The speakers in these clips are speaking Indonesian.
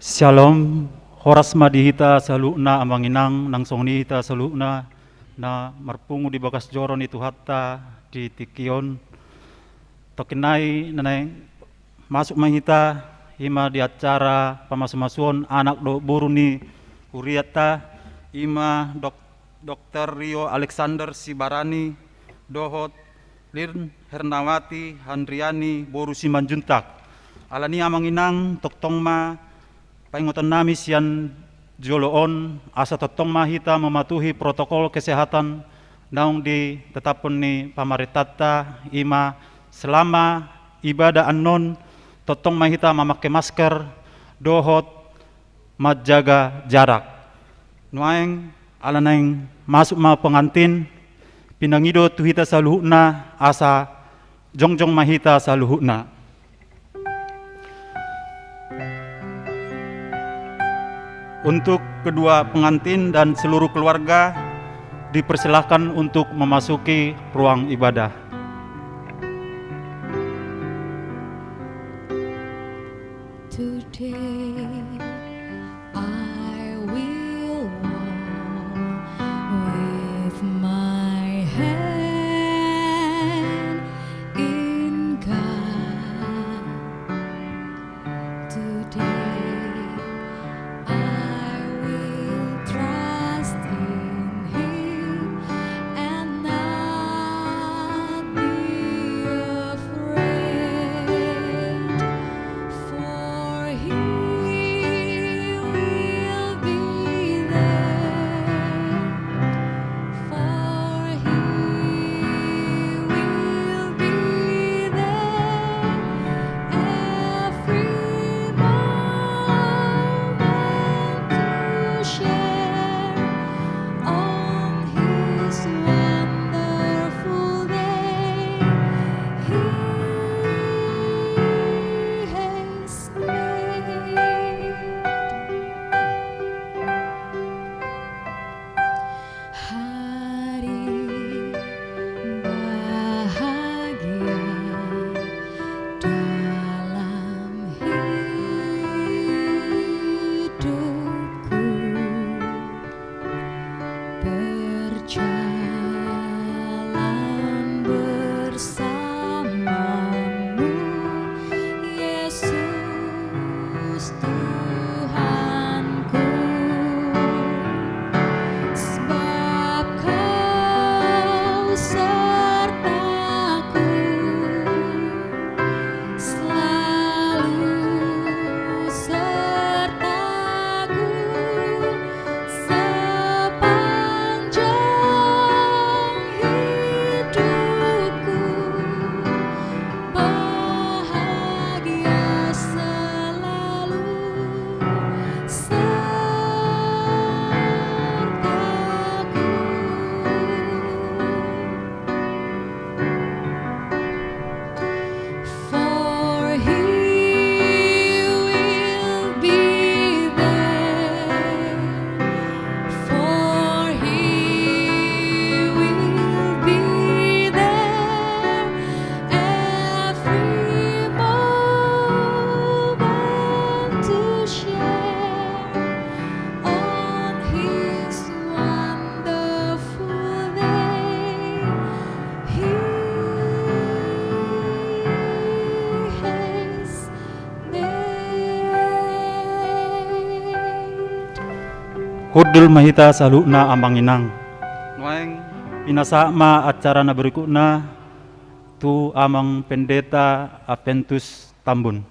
Shalom, horas madihita salukna amanginang nang songnihita salukna na marpungu di bagas joron itu hatta di tikion tokinai nanai masuk mahita ima di acara pamasumasuon anak do buruni huriata ima Dr. Rio Alexander Sibarani dohot Lirn Hernawati Handriani Boru Simanjuntak alani amanginang toktongma paingotan nami sian joloon asa totong mahita mematuhi protokol kesehatan naung di tetapun ni pamaritata ima selama ibadah anon totong mahita memakai masker dohot majaga jarak nuaeng alanaing masuk ma pengantin pinangido tuhita saluhuna asa jongjong mahita saluhuna. Untuk kedua pengantin dan seluruh keluarga dipersilahkan untuk memasuki ruang ibadah. Today I will walk with my hand in God. Today will Kudul mahita saluna amanginang. Nuaing pinasama acarana berikutna tu amang pendeta Aventus Tambun.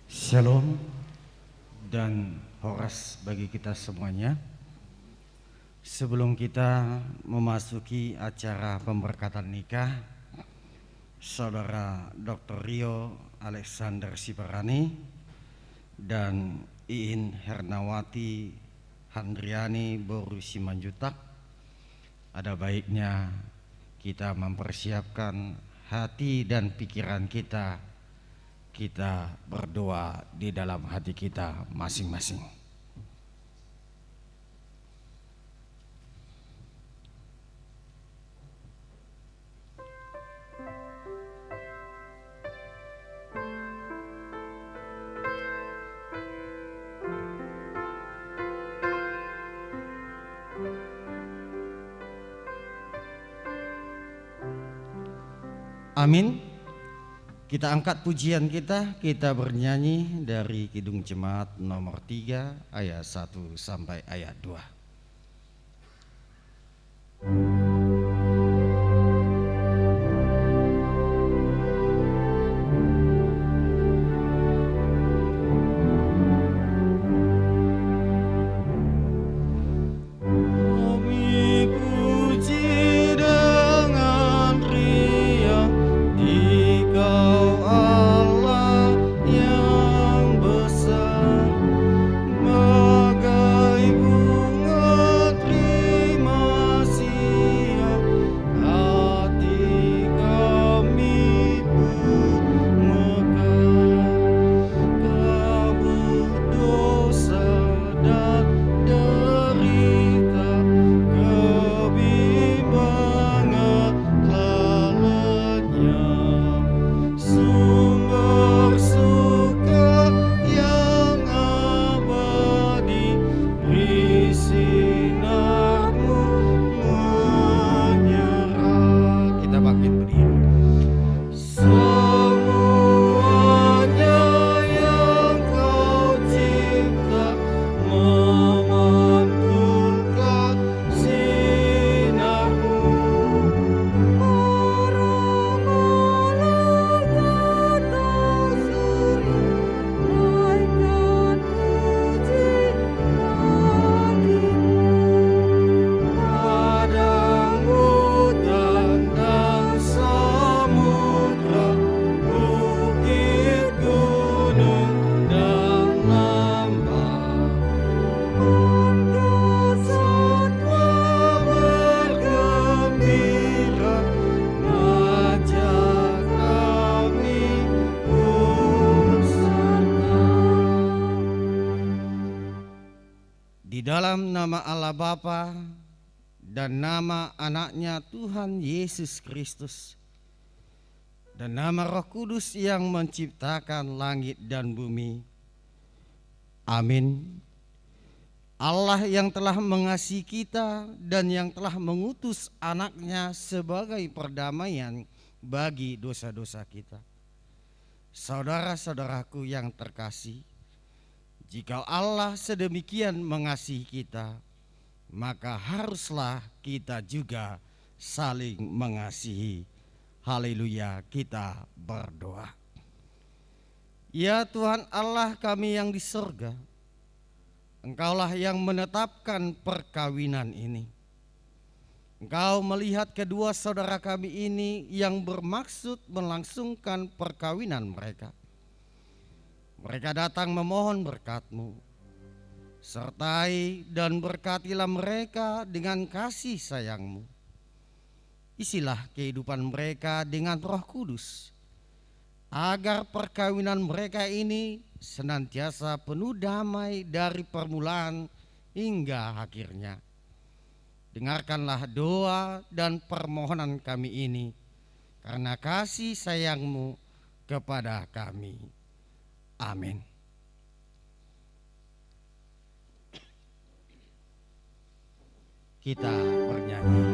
Shalom dan horas bagi kita semuanya. Sebelum kita memasuki acara pemberkatan nikah Saudara Dr. Rio Alexander Siparani dan Iin Hernawati Handriani Boru Simanjutak, ada baiknya kita mempersiapkan hati dan pikiran kita berdoa di dalam hati kita masing-masing. Amin. Kita angkat pujian kita bernyanyi dari Kidung Jemaat nomor 3 ayat 1 sampai ayat 2. Dalam nama Allah Bapa dan nama anaknya Tuhan Yesus Kristus dan nama Roh Kudus yang menciptakan langit dan bumi. Amin. Allah yang telah mengasihi kita dan yang telah mengutus anaknya sebagai perdamaian bagi dosa-dosa kita. Saudara-saudaraku yang terkasih, jika Allah sedemikian mengasihi kita, maka haruslah kita juga saling mengasihi. Haleluya, kita berdoa. Ya Tuhan Allah kami yang di surga, Engkaulah yang menetapkan perkawinan ini. Engkau melihat kedua saudara kami ini yang bermaksud melangsungkan perkawinan mereka. Mereka datang memohon berkat-Mu. Sertai dan berkatilah mereka dengan kasih sayang-Mu. Isilah kehidupan mereka dengan Roh Kudus, agar perkawinan mereka ini senantiasa penuh damai dari permulaan hingga akhirnya. Dengarkanlah doa dan permohonan kami ini, karena kasih sayang-Mu kepada kami. Amin. Kita bernyanyi.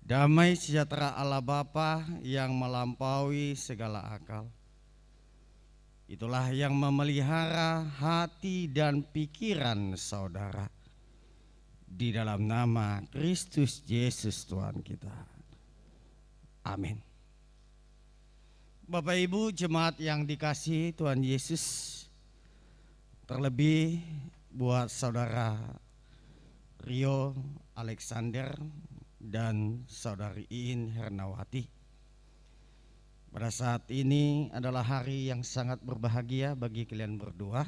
Damai sejahtera Allah Bapa yang melampaui segala akal, itulah yang memelihara hati dan pikiran saudara di dalam nama Kristus Yesus Tuhan kita. Amin. Bapak Ibu jemaat yang dikasihi Tuhan Yesus, terlebih buat saudara Rio Alexander dan saudari Iin Hernawati, pada saat ini adalah hari yang sangat berbahagia bagi kalian berdua,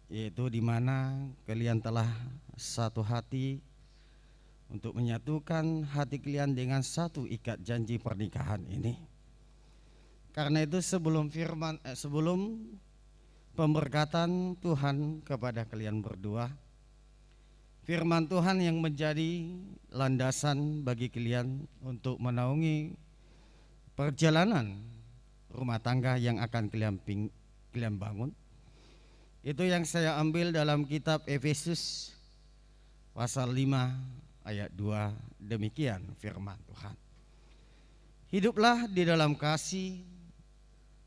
yaitu di mana kalian telah satu hati untuk menyatukan hati kalian dengan satu ikat janji pernikahan ini. Karena itu sebelum pemberkatan Tuhan kepada kalian berdua, firman Tuhan yang menjadi landasan bagi kalian untuk menaungi perjalanan rumah tangga yang akan kalian bangun, itu yang saya ambil dalam kitab Efesus pasal 5 ayat 2. Demikian firman Tuhan. Hiduplah di dalam kasih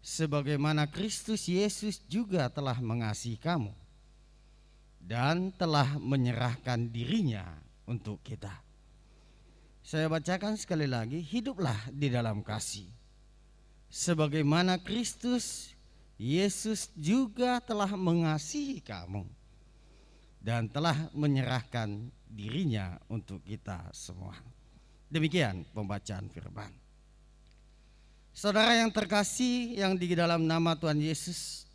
sebagaimana Kristus Yesus juga telah mengasihi kamu dan telah menyerahkan dirinya untuk kita. Saya bacakan sekali lagi, hiduplah di dalam kasih sebagaimana Kristus Yesus juga telah mengasihi kamu dan telah menyerahkan dirinya untuk kita semua. Demikian pembacaan firman. Saudara yang terkasih yang di dalam nama Tuhan Yesus,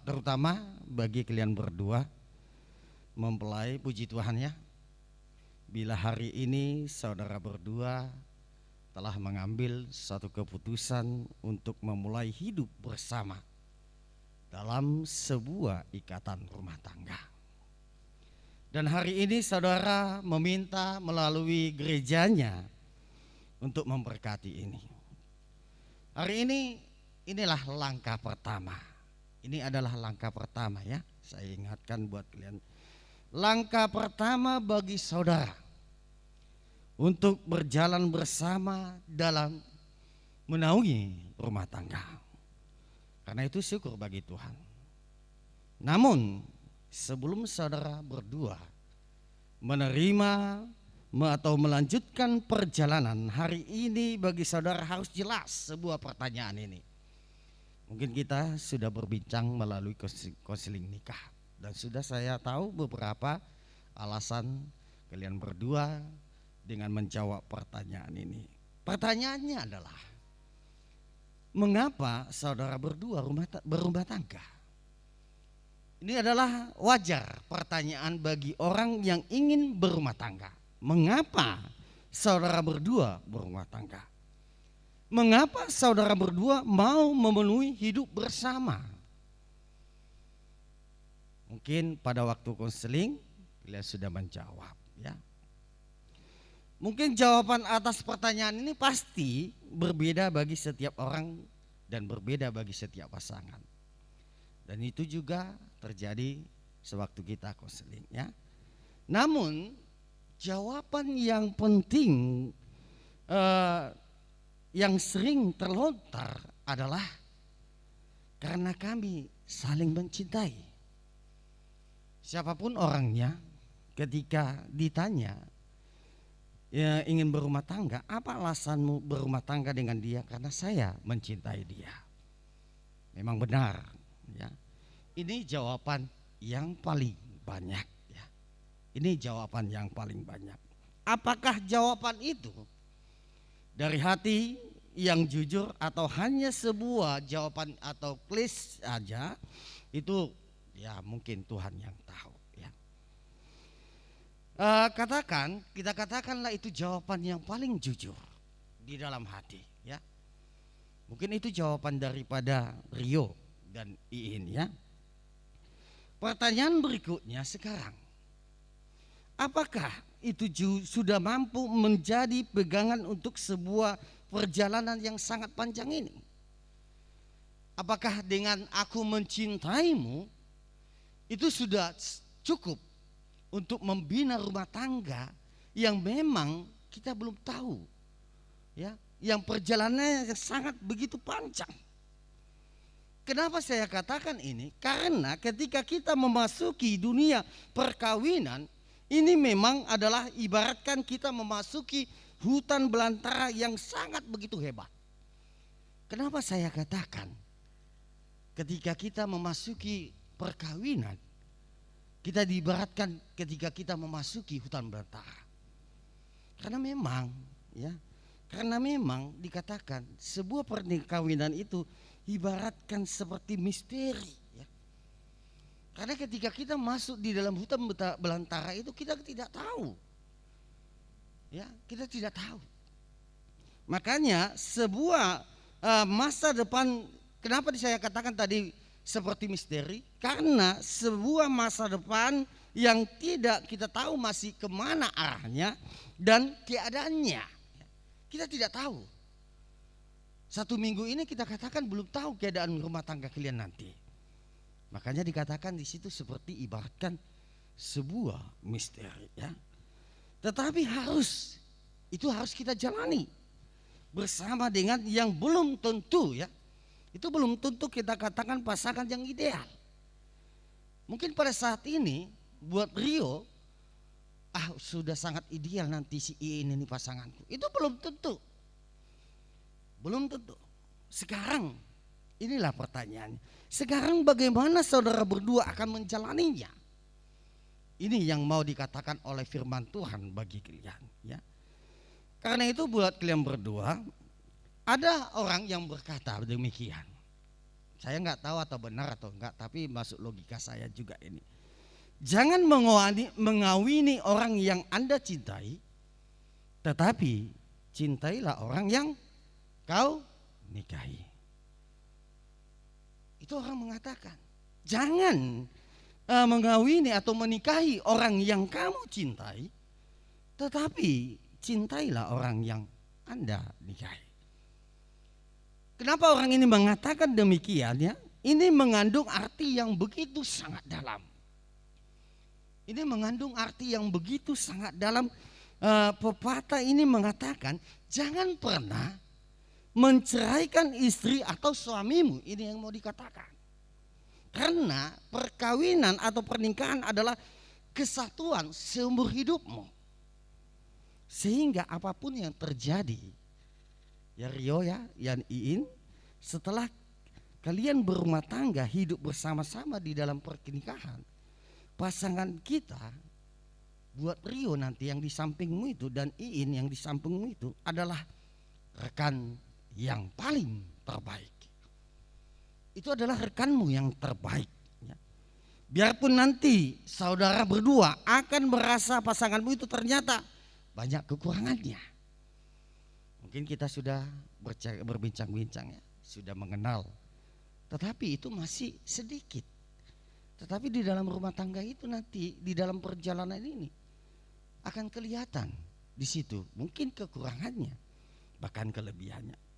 terutama bagi kalian berdua, mempelai, puji Tuhan ya, bila hari ini saudara berdua telah mengambil satu keputusan untuk memulai hidup bersama dalam sebuah ikatan rumah tangga. Dan hari ini saudara meminta melalui gerejanya untuk memberkati ini. Hari ini inilah langkah pertama. Ini adalah langkah pertama ya. Saya ingatkan buat kalian. Langkah pertama bagi saudara untuk berjalan bersama dalam menaungi rumah tangga. Karena itu syukur bagi Tuhan. Namun sebelum saudara berdua menerima atau melanjutkan perjalanan hari ini, bagi saudara harus jelas sebuah pertanyaan ini. Mungkin kita sudah berbincang melalui konseling nikah dan sudah saya tahu beberapa alasan kalian berdua dengan menjawab pertanyaan ini. Pertanyaannya adalah, mengapa saudara berdua berumah tangga? Ini adalah wajar pertanyaan bagi orang yang ingin berumah tangga. Mengapa saudara berdua berumah tangga? Mengapa saudara berdua mau memenuhi hidup bersama? Mungkin pada waktu konseling kalian sudah menjawab ya. Mungkin jawaban atas pertanyaan ini pasti berbeda bagi setiap orang dan berbeda bagi setiap pasangan. Dan itu juga terjadi sewaktu kita konseling ya. Namun jawaban yang penting yang sering terlontar adalah karena kami saling mencintai. Siapapun orangnya, ketika ditanya ya, ingin berumah tangga, apa alasanmu berumah tangga dengan dia? Karena saya mencintai dia. Memang benar ya. Ini jawaban yang paling banyak ya. Ini jawaban yang paling banyak. Apakah jawaban itu dari hati yang jujur atau hanya sebuah jawaban atau klise aja? Itu ya mungkin Tuhan yang tahu ya. Kita katakanlah itu jawaban yang paling jujur di dalam hati ya. Mungkin itu jawaban daripada Rio dan Iin ya. Pertanyaan berikutnya sekarang, apakah itu sudah mampu menjadi pegangan untuk sebuah perjalanan yang sangat panjang ini? Apakah dengan aku mencintaimu itu sudah cukup untuk membina rumah tangga yang memang kita belum tahu, ya, yang perjalanannya yang sangat begitu panjang. Kenapa saya katakan ini? Karena ketika kita memasuki dunia perkawinan, ini memang adalah ibaratkan kita memasuki hutan belantara yang sangat begitu hebat. Kenapa saya katakan ketika kita memasuki perkawinan, kita diibaratkan ketika kita memasuki hutan belantara. Karena memang, ya, karena memang dikatakan sebuah perkawinan itu ibaratkan seperti misteri, ya. Karena ketika kita masuk di dalam hutan belantara itu kita tidak tahu, ya, kita tidak tahu. Makanya sebuah masa depan, kenapa saya katakan tadi seperti misteri? Karena sebuah masa depan yang tidak kita tahu masih kemana arahnya dan keadaannya, kita tidak tahu. 1 minggu ini kita katakan belum tahu keadaan rumah tangga kalian nanti. Makanya dikatakan di situ seperti ibaratkan sebuah misteri, ya. Tetapi itu harus kita jalani bersama dengan yang belum tentu, ya. Itu belum tentu kita katakan pasangan yang ideal. Mungkin pada saat ini buat Rio, sudah sangat ideal nanti si Iin ini pasanganku. Itu belum tentu. Belum tentu. Sekarang inilah pertanyaannya. Sekarang bagaimana saudara berdua akan menjalaninya? Ini yang mau dikatakan oleh firman Tuhan bagi kalian, ya. Karena itu buat kalian berdua, ada orang yang berkata demikian. Saya nggak tahu atau benar atau enggak, tapi masuk logika saya juga ini. Jangan mengawini orang yang Anda cintai, tetapi cintailah orang yang kau nikahi. Itu orang mengatakan, jangan mengawini atau menikahi orang yang kamu cintai, tetapi cintailah orang yang Anda nikahi. Kenapa orang ini mengatakan demikian, ya? Ini mengandung arti yang begitu sangat dalam. Ini mengandung arti yang begitu sangat dalam. Pepatah ini mengatakan jangan pernah menceraikan istri atau suamimu. Ini yang mau dikatakan. Karena perkawinan atau pernikahan adalah kesatuan seumur hidupmu. Sehingga apapun yang terjadi, ya Rio, ya, Yan Iin, setelah kalian berumah tangga hidup bersama-sama di dalam pernikahan, pasangan kita buat Rio nanti yang di sampingmu itu dan Iin yang di sampingmu itu adalah rekan yang paling terbaik. Itu adalah rekanmu yang terbaik, ya. Biarpun nanti saudara berdua akan merasa pasanganmu itu ternyata banyak kekurangannya. Mungkin kita sudah berbincang-bincang, ya, sudah mengenal, tetapi itu masih sedikit. Tetapi di dalam rumah tangga itu nanti, di dalam perjalanan ini akan kelihatan di situ mungkin kekurangannya, bahkan kelebihannya.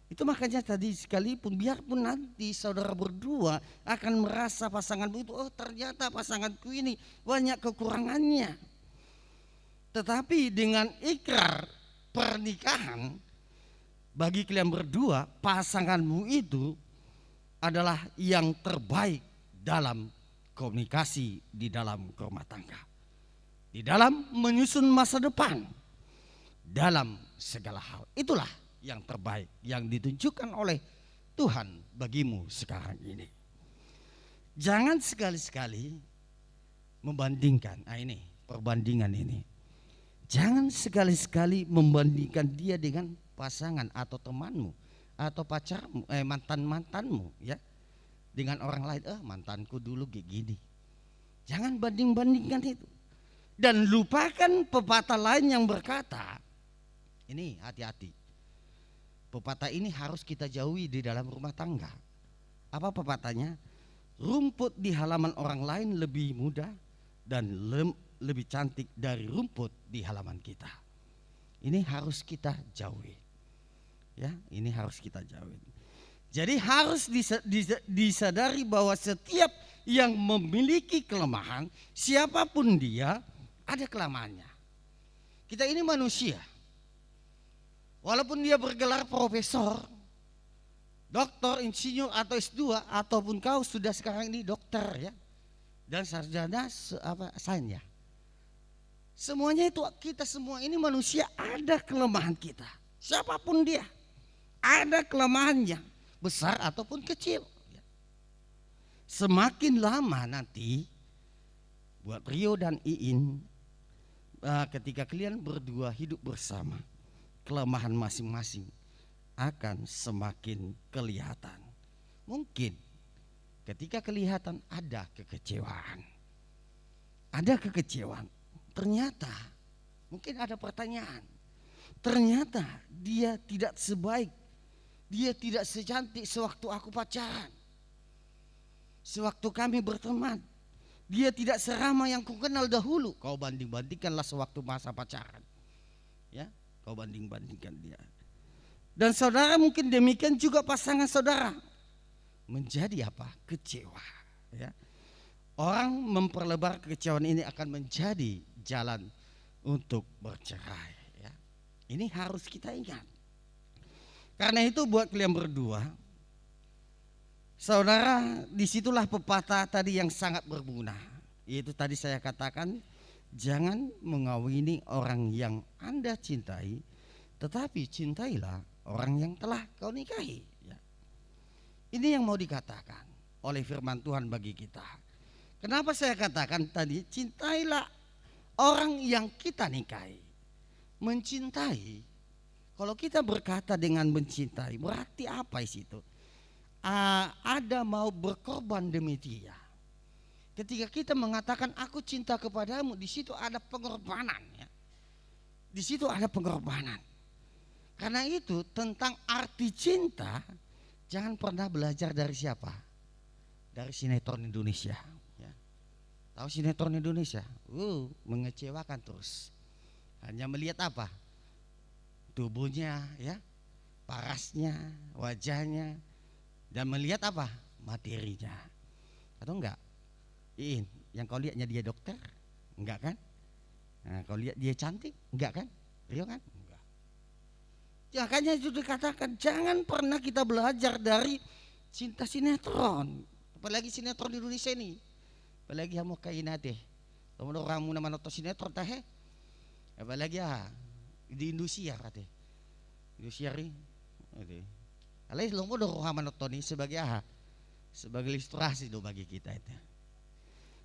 Itu makanya tadi sekalipun biarpun nanti saudara berdua akan merasa pasanganmu itu, ternyata pasanganku ini banyak kekurangannya. Tetapi dengan ikrar pernikahan, bagi kalian berdua pasanganmu itu adalah yang terbaik dalam komunikasi di dalam rumah tangga, di dalam menyusun masa depan, dalam segala hal. Itulah yang terbaik yang ditunjukkan oleh Tuhan bagimu sekarang ini. Jangan sekali-sekali membandingkan, ini perbandingan ini. Jangan sekali-sekali membandingkan dia dengan pasangan atau temanmu atau pacarmu, mantan-mantanmu, ya, dengan orang lain. Mantanku dulu kayak gini. Jangan banding-bandingkan itu. Dan lupakan pepatah lain yang berkata, ini hati-hati. Pepatah ini harus kita jauhi di dalam rumah tangga. Apa pepatahnya? Rumput di halaman orang lain lebih mudah dan lebih cantik dari rumput di halaman kita. Ini harus kita jauhi, ya, ini harus kita jauhi. Jadi harus disadari bahwa setiap yang memiliki kelemahan, siapapun dia, ada kelemahannya. Kita ini manusia, Walaupun dia bergelar profesor, doktor, insinyur atau S2, ataupun kau sudah sekarang ini dokter ya, dan sarjana sains ya. Semuanya itu, kita semua ini manusia, ada kelemahan kita. Siapapun dia, ada kelemahannya, besar ataupun kecil. Semakin lama nanti buat Rio dan Iin, ketika kalian berdua hidup bersama, kelemahan masing-masing akan semakin kelihatan. Mungkin ketika kelihatan ada kekecewaan, ternyata mungkin ada pertanyaan, ternyata dia tidak sebaik, dia tidak secantik sewaktu aku pacaran, sewaktu kami berteman, dia tidak seramah yang kukenal dahulu. Kau banding-bandingkanlah sewaktu masa pacaran, ya, kau banding-bandingkan dia. Dan saudara mungkin demikian juga pasangan saudara, menjadi apa? Kecewa, ya. Orang memperlebar kekecewaan ini akan menjadi jalan untuk bercerai, ya. Ini harus kita ingat. Karena itu buat kalian berdua, saudara, disitulah pepatah tadi yang sangat berguna. Yaitu tadi saya katakan, jangan mengawini orang yang Anda cintai, tetapi cintailah orang yang telah kau nikahi, ya. Ini yang mau dikatakan oleh firman Tuhan bagi kita. Kenapa saya katakan tadi cintailah orang yang kita nikahi. Mencintai, kalau kita berkata dengan mencintai, berarti apa itu? Ada mau berkorban demi dia. Ketika kita mengatakan aku cinta kepadamu, di situ ada pengorbanan, ya. Di situ ada pengorbanan. Karena itu tentang arti cinta, jangan pernah belajar dari siapa? Dari sinetron Indonesia, ya. Tahu sinetron Indonesia? Mengecewakan terus. Hanya melihat apa? Tubuhnya, ya, parasnya, wajahnya, dan melihat apa? Materinya. Atau enggak? Yang kau lihatnya dia dokter? Enggak kan? Nah, kau lihat dia cantik? Enggak kan? Rio kan? Enggak. Makanya itu dikatakan jangan pernah kita belajar dari cinta sinetron. Apalagi sinetron di Indonesia ini. Apalagi hamu kainate. Kamu orang muna manoto sinetron tahe. Apalagi di Indonesia kate. Indonesia ri. Alai lomo do manoto ni sebagai sebagai ilustrasi do bagi kita itu.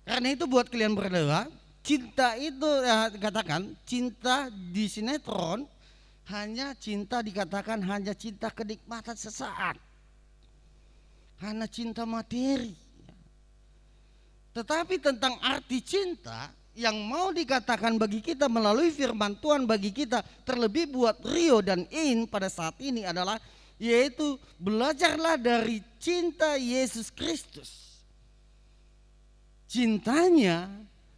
Karena itu buat kalian berdua, cinta itu dikatakan cinta di sinetron hanya cinta, dikatakan hanya cinta kenikmatan sesaat, hanya cinta materi. Tetapi tentang arti cinta yang mau dikatakan bagi kita melalui firman Tuhan bagi kita, terlebih buat Rio dan In pada saat ini adalah, yaitu belajarlah dari cinta Yesus Kristus. Cintanya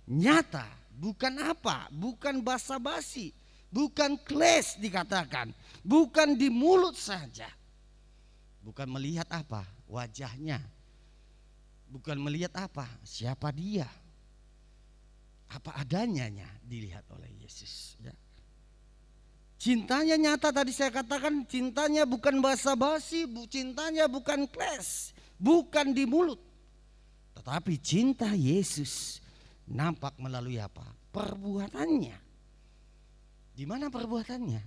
nyata, bukan apa, bukan basa-basi, bukan kles dikatakan, bukan di mulut saja, bukan melihat apa wajahnya, bukan melihat apa siapa dia, apa adanya dilihat oleh Yesus, ya. Cintanya nyata, tadi saya katakan cintanya bukan basa-basi, cintanya bukan kles, bukan di mulut. Tetapi cinta Yesus nampak melalui apa? Perbuatannya. Di mana perbuatannya?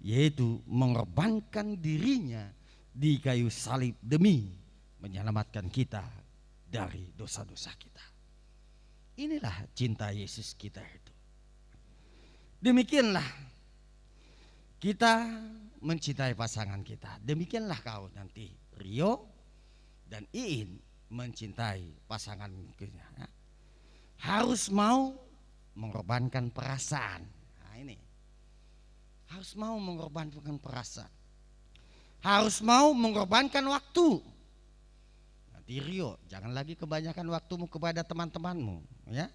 Yaitu mengorbankan dirinya di kayu salib demi menyelamatkan kita dari dosa-dosa kita. Inilah cinta Yesus kita itu. Demikianlah kita mencintai pasangan kita. Demikianlah kau nanti Rio dan Iin mencintai pasangan kita, ya. Harus mau mengorbankan perasaan. Nah, ini harus mau mengorbankan perasaan, harus mau mengorbankan waktu. Nanti Rio, jangan lagi kebanyakan waktumu kepada teman-temanmu, ya,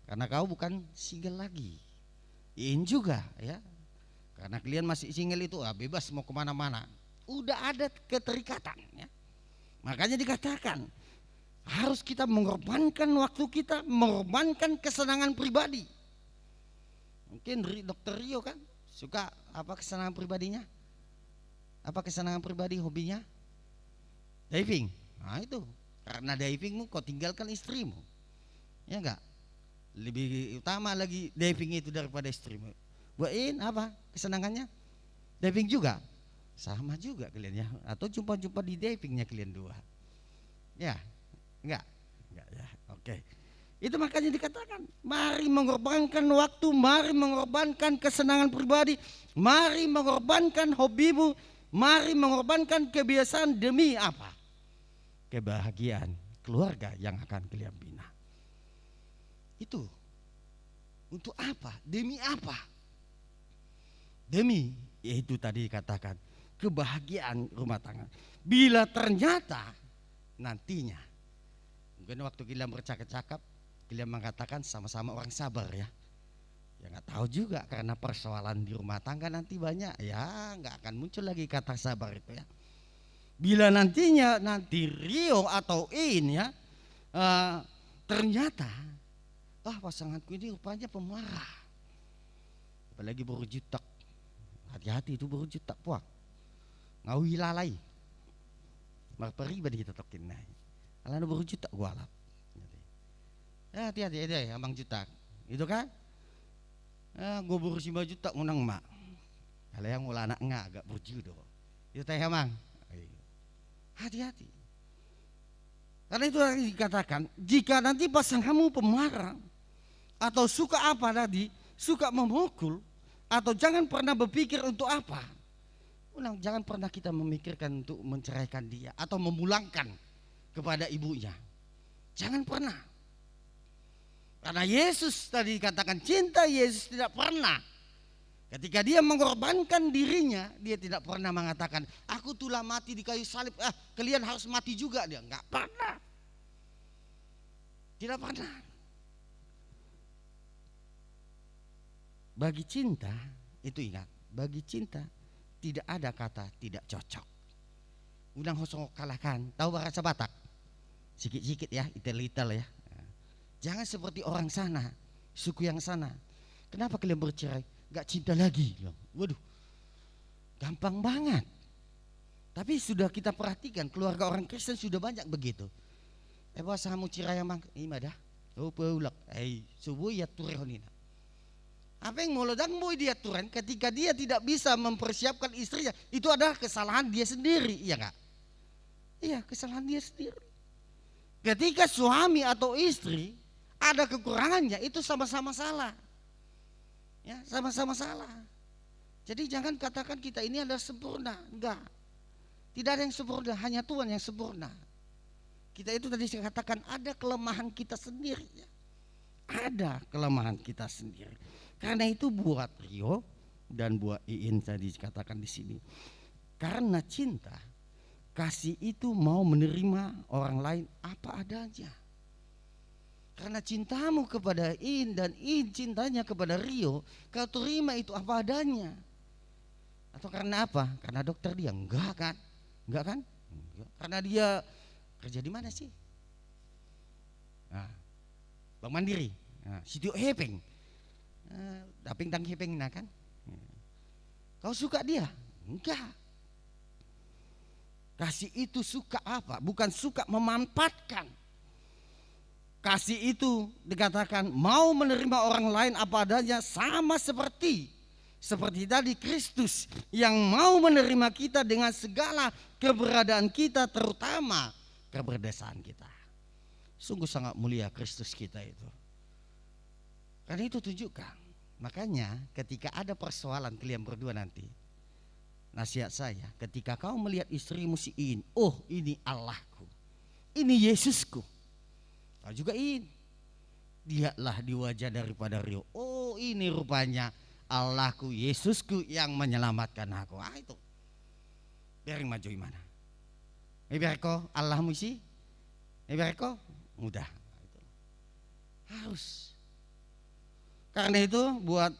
karena kau bukan single lagi. Iin juga, ya, karena kalian masih single itu bebas mau kemana-mana, udah ada keterikatan, ya. Makanya dikatakan harus kita mengorbankan waktu kita, mengorbankan kesenangan pribadi. Mungkin Dokter Rio kan suka apa kesenangan pribadinya? Apa kesenangan pribadi, hobinya? Diving. Nah itu, karena divingmu kau tinggalkan istrimu. Ya enggak? Lebih utama lagi diving itu daripada istrimu. Buatin apa kesenangannya? Diving juga. Sama juga kalian ya. Atau jumpa-jumpa di divingnya kalian dua. Ya, enggak ya. Oke. Itu makanya dikatakan, mari mengorbankan waktu, mari mengorbankan kesenangan pribadi, mari mengorbankan hobimu, mari mengorbankan kebiasaan demi apa? Kebahagiaan keluarga yang akan kalian bina. Itu untuk apa? Demi apa? Demi, yaitu tadi dikatakan, kebahagiaan rumah tangga. Bila ternyata nantinya, mungkin waktu kalian bercakap-cakap, kalian mengatakan sama-sama orang sabar ya. Ya nggak tahu juga, karena persoalan di rumah tangga nanti banyak ya, nggak akan muncul lagi kata sabar itu ya. Bila nantinya nanti Rio atau In ya ternyata pasanganku ini rupanya pemarah, apalagi berjutak, hati-hati itu berjutak puak, ngawi lalai, marperi badi kita tokin naik, alana berjutak gua alap. Hati-hati deh abang jutak itu kan gue berusia 5 juta ngunang mak kalau yang mula anak enggak agak berjudo itu teh emang hati-hati, karena itu dikatakan jika nanti pasanganmu pemarah atau suka apa tadi, suka memukul, atau jangan pernah berpikir untuk apa, jangan pernah kita memikirkan untuk menceraikan dia atau memulangkan kepada ibunya, jangan pernah. Karena Yesus tadi dikatakan, cinta Yesus tidak pernah, ketika dia mengorbankan dirinya, dia tidak pernah mengatakan aku telah mati di kayu salib, kalian harus mati juga. Dia nggak pernah, tidak pernah. Bagi cinta itu ingat, bagi cinta tidak ada kata tidak cocok. Udang hosong kalahkan, tahu bahasa Batak sikit-sikit ya, itel-itel ya. Jangan seperti orang sana, suku yang sana. Kenapa kalian bercerai? Gak cinta lagi. Waduh, gampang banget. Tapi sudah kita perhatikan, keluarga orang Kristen sudah banyak begitu. Bahasa kamu cerai emang imadah. Oh peulak, subuh ya turehonina. Apa yang mau ledang mau dia turen ketika dia tidak bisa mempersiapkan istrinya, itu adalah kesalahan dia sendiri, iya enggak? Iya, kesalahan dia sendiri. Ketika suami atau istri ada kekurangannya, itu sama-sama salah. Ya, sama-sama salah. Jadi jangan katakan kita ini adalah sempurna, enggak. Tidak ada yang sempurna, hanya Tuhan yang sempurna. Kita itu tadi saya katakan ada kelemahan kita sendiri. Ya. Ada kelemahan kita sendiri. Karena itu buat Rio dan buat Iin tadi dikatakan di sini. Karena cinta, kasih itu mau menerima orang lain apa adanya. Karena cintamu kepada In dan In cintanya kepada Rio, kau terima itu apa adanya. Atau karena apa? Karena dokter dia? Enggak kan? Enggak kan? Enggak. Karena dia kerja di mana sih? Nah, Bank Mandiri, Sitio Hepeng, Daping Tang Hepeng nah kan? Kau suka dia? Enggak. Kasih itu suka apa? Bukan suka memanfaatkan. Kasih itu dikatakan mau menerima orang lain apa adanya, sama seperti tadi Kristus yang mau menerima kita dengan segala keberadaan kita, terutama keberdosaan kita. Sungguh sangat mulia Kristus kita itu. Karena itu tunjukkan. Makanya ketika ada persoalan kalian berdua nanti, nasihat saya, ketika kau melihat istrimu si In, oh ini Allahku, ini Yesusku. Kau juga In, lihatlah di wajah daripada Rio, oh ini rupanya Allahku, Yesusku yang menyelamatkan aku. Itu biar maju mana? Biar kau Allahmu sih, biar kau mudah. Harus. Karena itu buat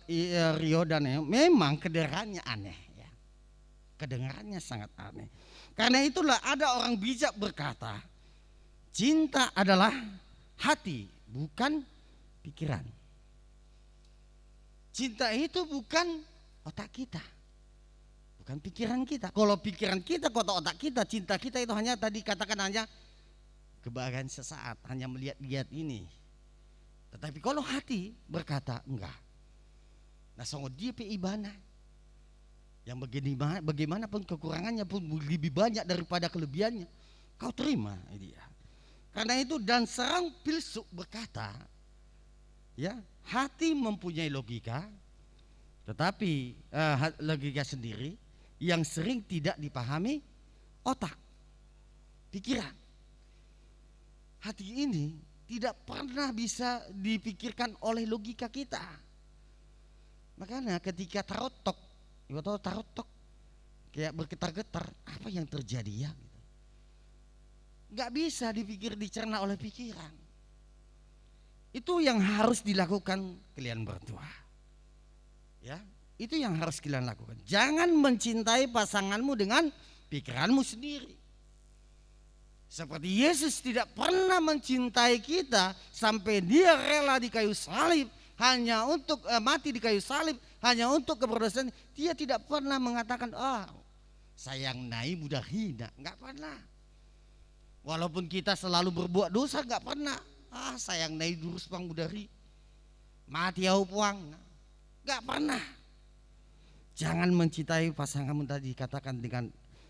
Rio dan memang kedengarannya aneh ya. Kedengarannya sangat aneh. Karena itulah ada orang bijak berkata, cinta adalah hati, bukan pikiran. Cinta itu bukan otak kita, bukan pikiran kita. Kalau pikiran kita, otak kita, cinta kita itu hanya tadi katakan hanya kebahagiaan sesaat, hanya melihat-lihat ini. Tetapi kalau hati berkata enggak. Nah, sungguh dia peibana. Yang bagaimanapun kekurangannya pun lebih banyak daripada kelebihannya, kau terima dia. Karena itu dan serang filsuf berkata, ya, hati mempunyai logika, tetapi logika sendiri yang sering tidak dipahami otak, pikiran. Hati ini tidak pernah bisa dipikirkan oleh logika kita. Makanya ketika tarotok, ibu tahu tarotok kayak bergetar-getar, apa yang terjadi ya? Gitu. Nggak bisa dipikir, dicerna oleh pikiran. Itu yang harus dilakukan kalian berdua. Ya, itu yang harus kalian lakukan. Jangan mencintai pasanganmu dengan pikiranmu sendiri. Seperti Yesus tidak pernah mencintai kita sampai dia rela di kayu salib hanya untuk mati di kayu salib hanya untuk keberdosaan. Dia tidak pernah mengatakan, sayang nai mudah hina, nggak pernah. Walaupun kita selalu berbuat dosa, nggak pernah. Sayang nai durus pang mudari, mati au puang, nggak pernah. Jangan mencintai pasanganmu tadi katakan dengan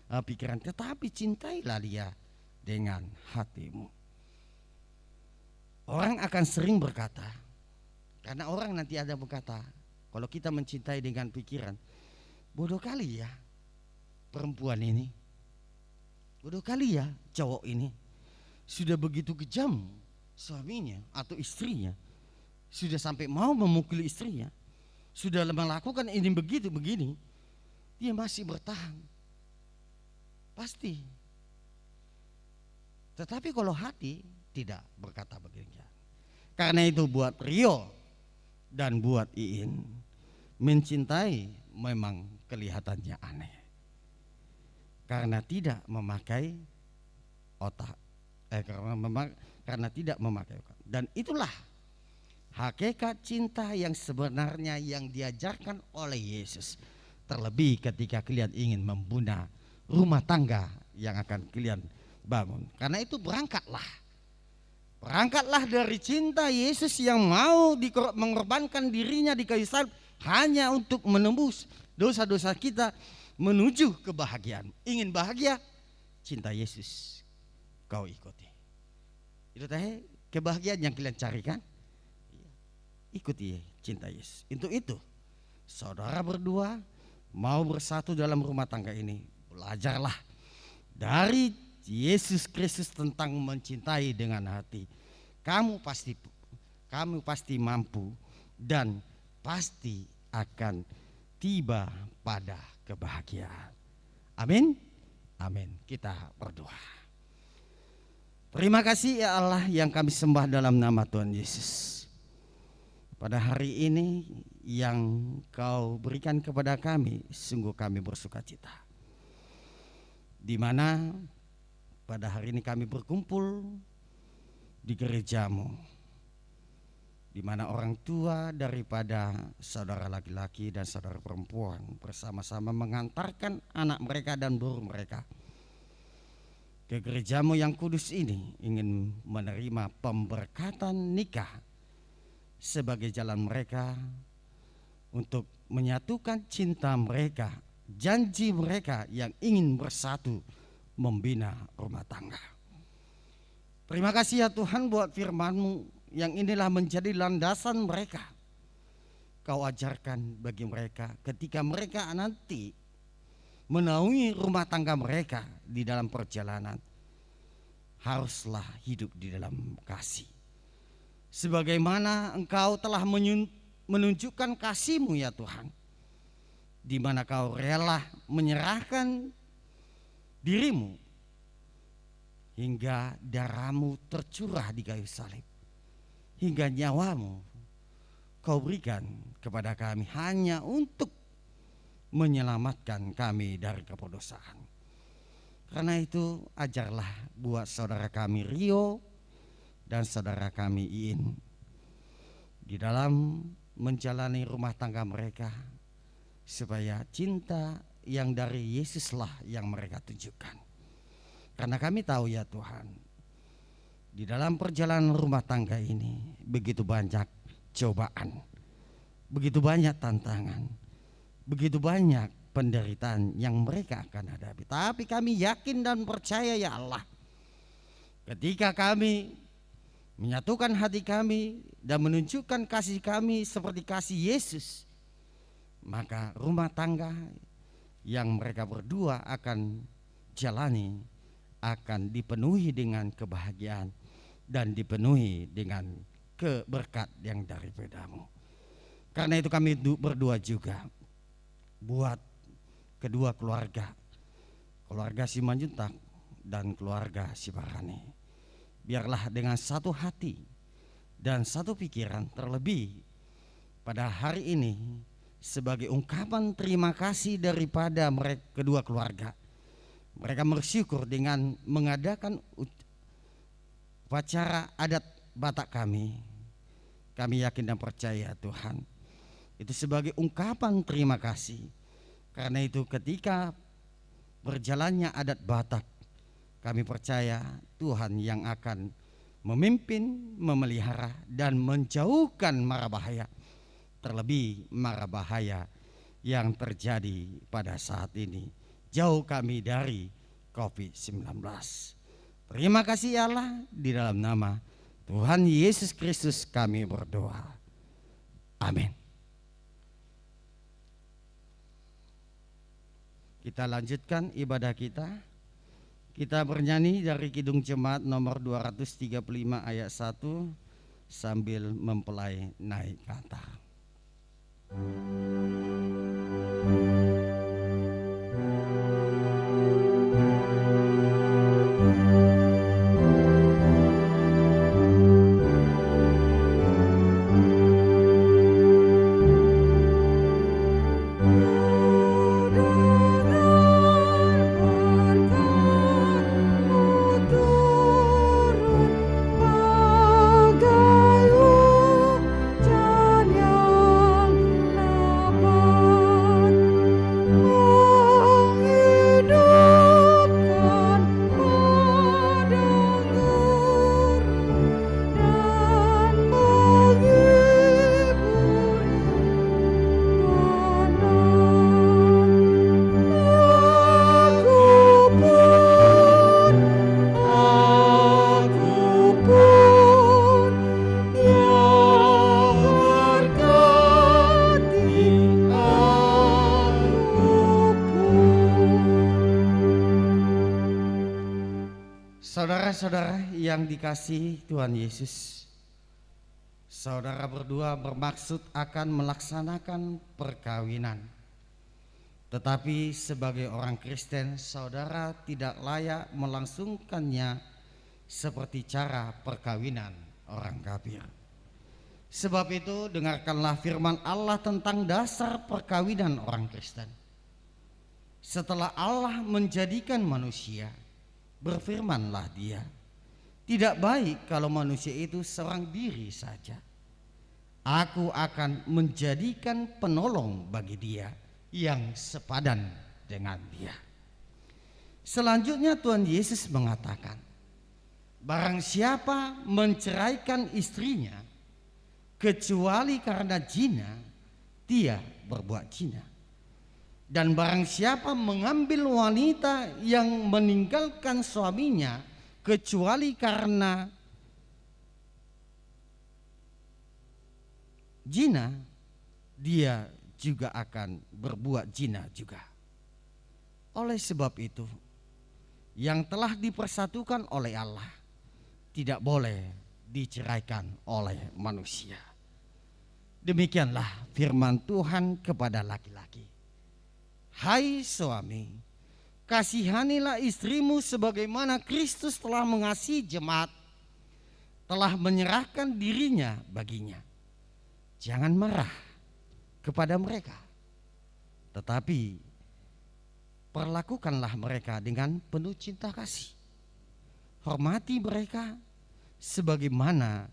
pikiran, tetapi cintailah dia dengan hatimu. Orang akan sering berkata, karena orang nanti ada berkata, kalau kita mencintai dengan pikiran, bodoh kali ya perempuan ini, bodoh kali ya cowok ini, sudah begitu kejam suaminya atau istrinya, sudah sampai mau memukul istrinya, sudah melakukan ini begitu begini, dia masih bertahan, pasti. Tetapi kalau hati tidak berkata begini. Karena itu buat Rio dan buat Iin, mencintai memang kelihatannya aneh karena tidak memakai otak, karena tidak memakai otak. Dan itulah hakikat cinta yang sebenarnya yang diajarkan oleh Yesus. Terlebih ketika kalian ingin membina rumah tangga yang akan kalian bangun. Karena itu berangkatlah dari cinta Yesus yang mau mengorbankan dirinya di kayu salib hanya untuk menembus dosa-dosa kita menuju kebahagiaan. Ingin bahagia, cinta Yesus kau ikuti. Itu teh kebahagiaan yang kalian carikan. Ikuti cinta Yesus. Untuk itu saudara berdua mau bersatu dalam rumah tangga ini, belajarlah dari Yesus Kristus tentang mencintai dengan hati. Kamu pasti mampu dan pasti akan tiba pada kebahagiaan. Amin. Amin. Kita berdoa. Terima kasih ya Allah yang kami sembah dalam nama Tuhan Yesus. Pada hari ini yang kau berikan kepada kami, sungguh kami bersuka cita. Di mana pada hari ini kami berkumpul di gerejamu, di mana orang tua daripada saudara laki-laki dan saudara perempuan bersama-sama mengantarkan anak mereka dan buruh mereka ke gerejamu yang kudus ini, ingin menerima pemberkatan nikah sebagai jalan mereka untuk menyatukan cinta mereka, janji mereka yang ingin bersatu membina rumah tangga. Terima kasih ya Tuhan buat firman-Mu yang inilah menjadi landasan mereka. Kau ajarkan bagi mereka ketika mereka nanti menaungi rumah tangga mereka di dalam perjalanan, haruslah hidup di dalam kasih. Sebagaimana Engkau telah menunjukkan kasih-Mu ya Tuhan, di mana Kau rela menyerahkan dirimu hingga darahmu tercurah di kayu salib, hingga nyawamu Kau berikan kepada kami hanya untuk menyelamatkan kami dari keperdosaan. Karena itu ajarlah buat saudara kami Rio dan saudara kami Iin di dalam menjalani rumah tangga mereka, supaya cinta yang dari Yesuslah yang mereka tunjukkan. Karena kami tahu ya Tuhan, di dalam perjalanan rumah tangga ini begitu banyak cobaan, begitu banyak tantangan, begitu banyak penderitaan yang mereka akan hadapi. Tapi kami yakin dan percaya ya Allah, ketika kami menyatukan hati kami dan menunjukkan kasih kami seperti kasih Yesus, maka rumah tangga yang mereka berdua akan jalani akan dipenuhi dengan kebahagiaan dan dipenuhi dengan keberkat yang daripadamu. Karena itu kami berdua juga buat kedua keluarga, keluarga Simanjuntak dan keluarga Sibarani, biarlah dengan satu hati dan satu pikiran, terlebih pada hari ini sebagai ungkapan terima kasih daripada mereka kedua keluarga. Mereka bersyukur dengan mengadakan upacara adat Batak kami. Kami yakin dan percaya Tuhan, itu sebagai ungkapan terima kasih. Karena itu ketika berjalannya adat Batak, kami percaya Tuhan yang akan memimpin, memelihara dan menjauhkan mara bahaya. Terlebih mara bahaya yang terjadi pada saat ini. Jauh kami dari COVID-19. Terima kasih ya Allah, di dalam nama Tuhan Yesus Kristus kami berdoa. Amin. Kita lanjutkan ibadah kita. Kita bernyanyi dari Kidung Jemaat nomor 235 ayat 1 sambil mempelai naik kata. Saudara-saudara yang dikasihi Tuhan Yesus, saudara berdua bermaksud akan melaksanakan perkawinan. Tetapi sebagai orang Kristen, saudara tidak layak melangsungkannya seperti cara perkawinan orang kafir. Sebab itu dengarkanlah firman Allah tentang dasar perkawinan orang Kristen. Setelah Allah menjadikan manusia, berfirmanlah Dia, tidak baik kalau manusia itu seorang diri saja. Aku akan menjadikan penolong bagi dia yang sepadan dengan dia. Selanjutnya Tuhan Yesus mengatakan, barang siapa menceraikan istrinya kecuali karena zina, dia berbuat zina. Dan barang siapa mengambil wanita yang meninggalkan suaminya kecuali karena zina, dia juga akan berbuat zina juga. Oleh sebab itu, yang telah dipersatukan oleh Allah tidak boleh diceraikan oleh manusia. Demikianlah firman Tuhan kepada laki-laki. Hai suami, kasihanilah istrimu sebagaimana Kristus telah mengasihi jemaat, telah menyerahkan dirinya baginya. Jangan marah kepada mereka, tetapi perlakukanlah mereka dengan penuh cinta kasih. Hormati mereka sebagaimana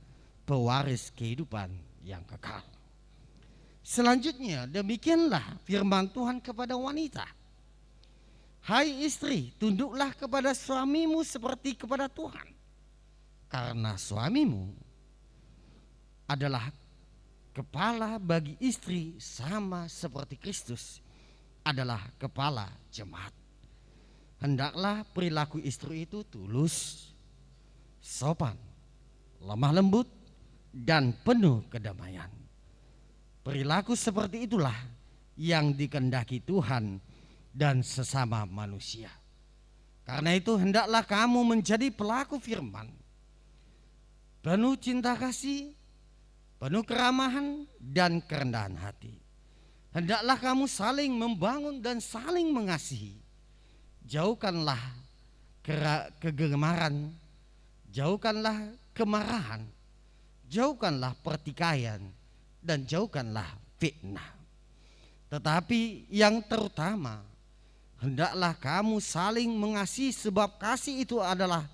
pewaris kehidupan yang kekal. Selanjutnya demikianlah firman Tuhan kepada wanita. Hai istri, tunduklah kepada suamimu seperti kepada Tuhan. Karena suamimu adalah kepala bagi istri, sama seperti Kristus adalah kepala jemaat. Hendaklah perilaku istri itu tulus, sopan, lemah lembut, dan penuh kedamaian. Perilaku seperti itulah yang dikehendaki Tuhan dan sesama manusia. Karena itu hendaklah kamu menjadi pelaku firman, penuh cinta kasih, penuh keramahan dan kerendahan hati. Hendaklah kamu saling membangun dan saling mengasihi. Jauhkanlah kegemaran, jauhkanlah kemarahan, jauhkanlah pertikaian, dan jauhkanlah fitnah. Tetapi yang terutama, hendaklah kamu saling mengasihi, sebab kasih itu adalah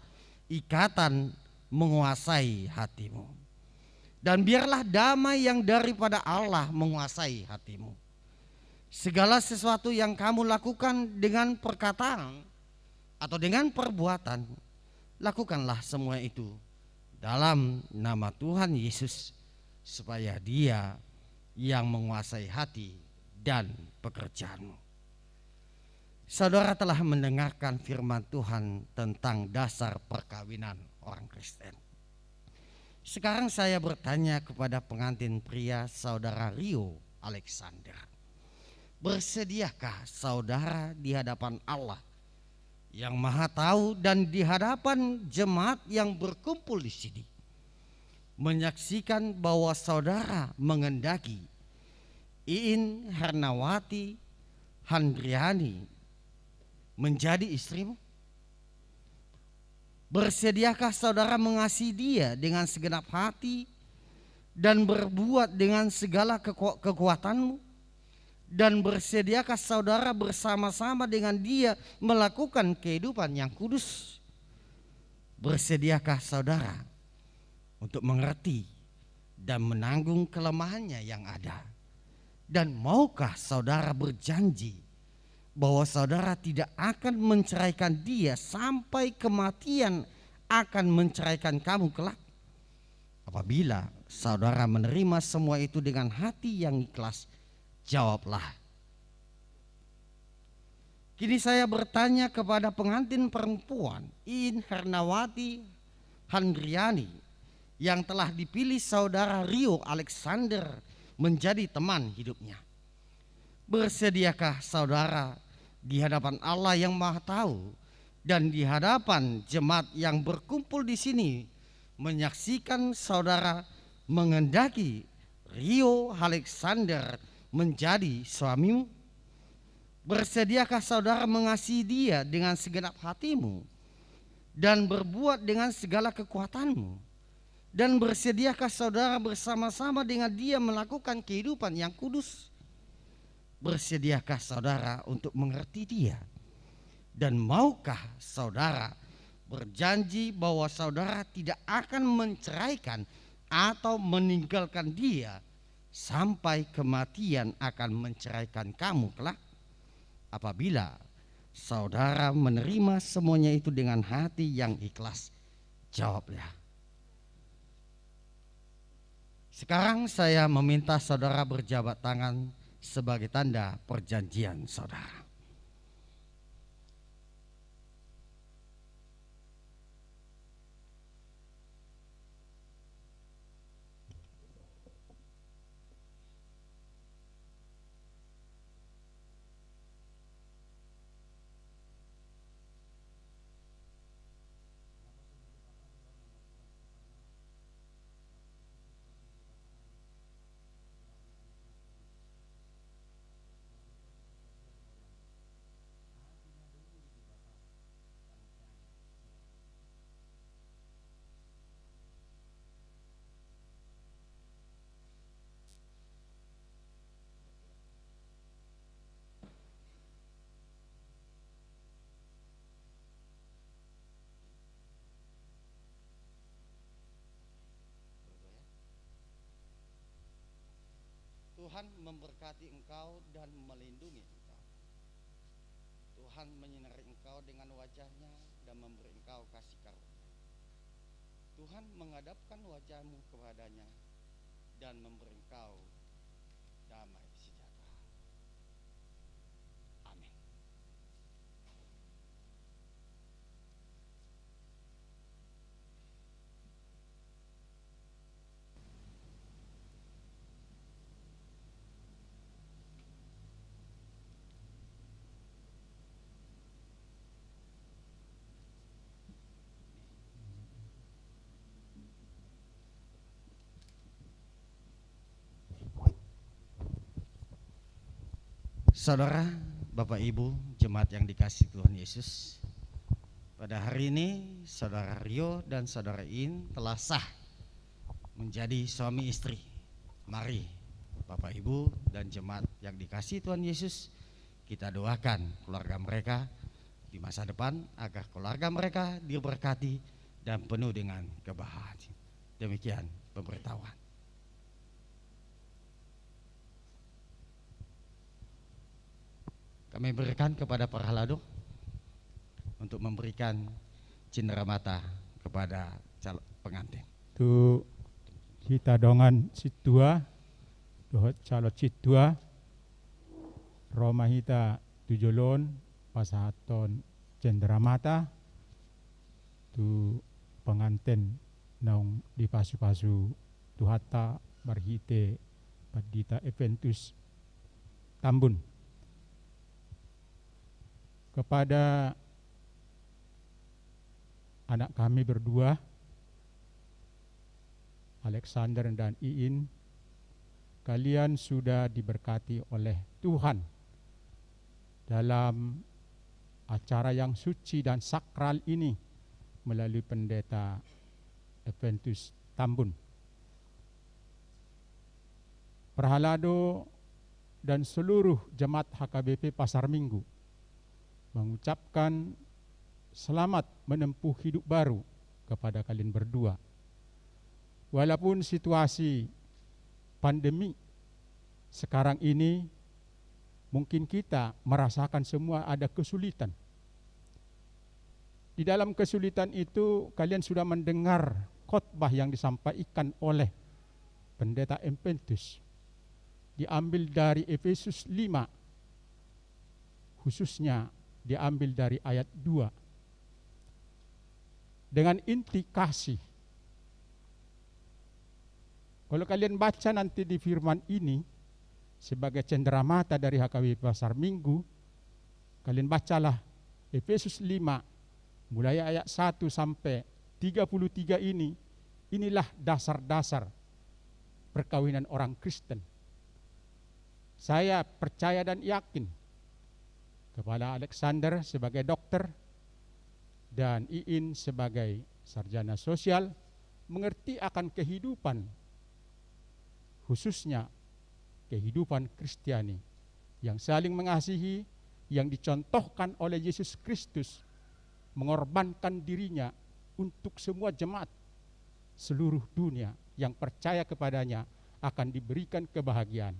ikatan menguasai hatimu. Dan biarlah damai yang daripada Allah menguasai hatimu. Segala sesuatu yang kamu lakukan dengan perkataan atau dengan perbuatan, lakukanlah semua itu dalam nama Tuhan Yesus, supaya Dia yang menguasai hati dan pekerjaanmu. Saudara telah mendengarkan firman Tuhan tentang dasar perkawinan orang Kristen. Sekarang saya bertanya kepada pengantin pria, saudara Rio Alexander. Bersediakah saudara di hadapan Allah yang Maha Tahu dan di hadapan jemaat yang berkumpul di sini, menyaksikan bahwa saudara mengendaki Iin Hernawati Handriani menjadi istrimu? Bersediakah saudara mengasihi dia dengan segenap hati dan berbuat dengan segala kekuatanmu? Dan bersediakah saudara bersama-sama dengan dia melakukan kehidupan yang kudus? Bersediakah saudara untuk mengerti dan menanggung kelemahannya yang ada? Dan maukah saudara berjanji bahwa saudara tidak akan menceraikan dia sampai kematian akan menceraikan kamu kelak? Apabila saudara menerima semua itu dengan hati yang ikhlas, jawablah. Kini saya bertanya kepada pengantin perempuan Iin Hernawati Handriani yang telah dipilih saudara Rio Alexander menjadi teman hidupnya. Bersediakah saudara di hadapan Allah yang Maha Tahu dan di hadapan jemaat yang berkumpul di sini menyaksikan saudara mengendaki Rio Alexander menjadi suamimu? Bersediakah saudara mengasihi dia dengan segenap hatimu dan berbuat dengan segala kekuatanmu? Dan bersediakah saudara bersama-sama dengan dia melakukan kehidupan yang kudus? Bersediakah saudara untuk mengerti dia? Dan maukah saudara berjanji bahwa saudara tidak akan menceraikan atau meninggalkan dia sampai kematian akan menceraikan kamu kelak? Apabila saudara menerima semuanya itu dengan hati yang ikhlas, jawablah. Sekarang saya meminta saudara berjabat tangan sebagai tanda perjanjian saudara. Tuhan memberkati engkau dan melindungi engkau. Tuhan menyinari engkau dengan wajahnya dan memberi engkau kasih karunia. Tuhan menghadapkan wajahmu kepadanya dan memberi engkau damai sejahtera. Amin. Saudara, Bapak Ibu, jemaat yang dikasihi Tuhan Yesus, pada hari ini Saudara Rio dan Saudara In telah sah menjadi suami istri. Mari Bapak Ibu dan jemaat yang dikasihi Tuhan Yesus, kita doakan keluarga mereka di masa depan agar keluarga mereka diberkati dan penuh dengan kebahagiaan. Demikian pemberitahuan. Kami berikan kepada para halado untuk memberikan cenderamata kepada calon pengantin. Tu kita dongan situa, dohot calon situa, Roma hita tujolon pasahaton cenderamata, tu pengantin naung di pasu-pasu tuhata barhite padita Eventus Tambun. Kepada anak kami berdua, Alexander dan Iin, kalian sudah diberkati oleh Tuhan dalam acara yang suci dan sakral ini melalui pendeta Eventus Tambun. Perhalado dan seluruh jemaat HKBP Pasar Minggu mengucapkan selamat menempuh hidup baru kepada kalian berdua. Walaupun situasi pandemi sekarang ini mungkin kita merasakan semua ada kesulitan. Di dalam kesulitan itu kalian sudah mendengar khotbah yang disampaikan oleh pendeta Eventus, diambil dari Efesus 5, khususnya diambil dari ayat 2 dengan inti kasih. Kalau kalian baca nanti di firman ini sebagai cenderamata dari HKBP Pasar Minggu, kalian bacalah Efesus 5 mulai ayat 1 sampai 33 ini. Inilah dasar-dasar perkawinan orang Kristen. Saya percaya dan yakin kepada Alexander sebagai dokter dan Iin sebagai sarjana sosial mengerti akan kehidupan, khususnya kehidupan Kristiani yang saling mengasihi, yang dicontohkan oleh Yesus Kristus mengorbankan dirinya untuk semua jemaat seluruh dunia yang percaya kepadanya akan diberikan kebahagiaan.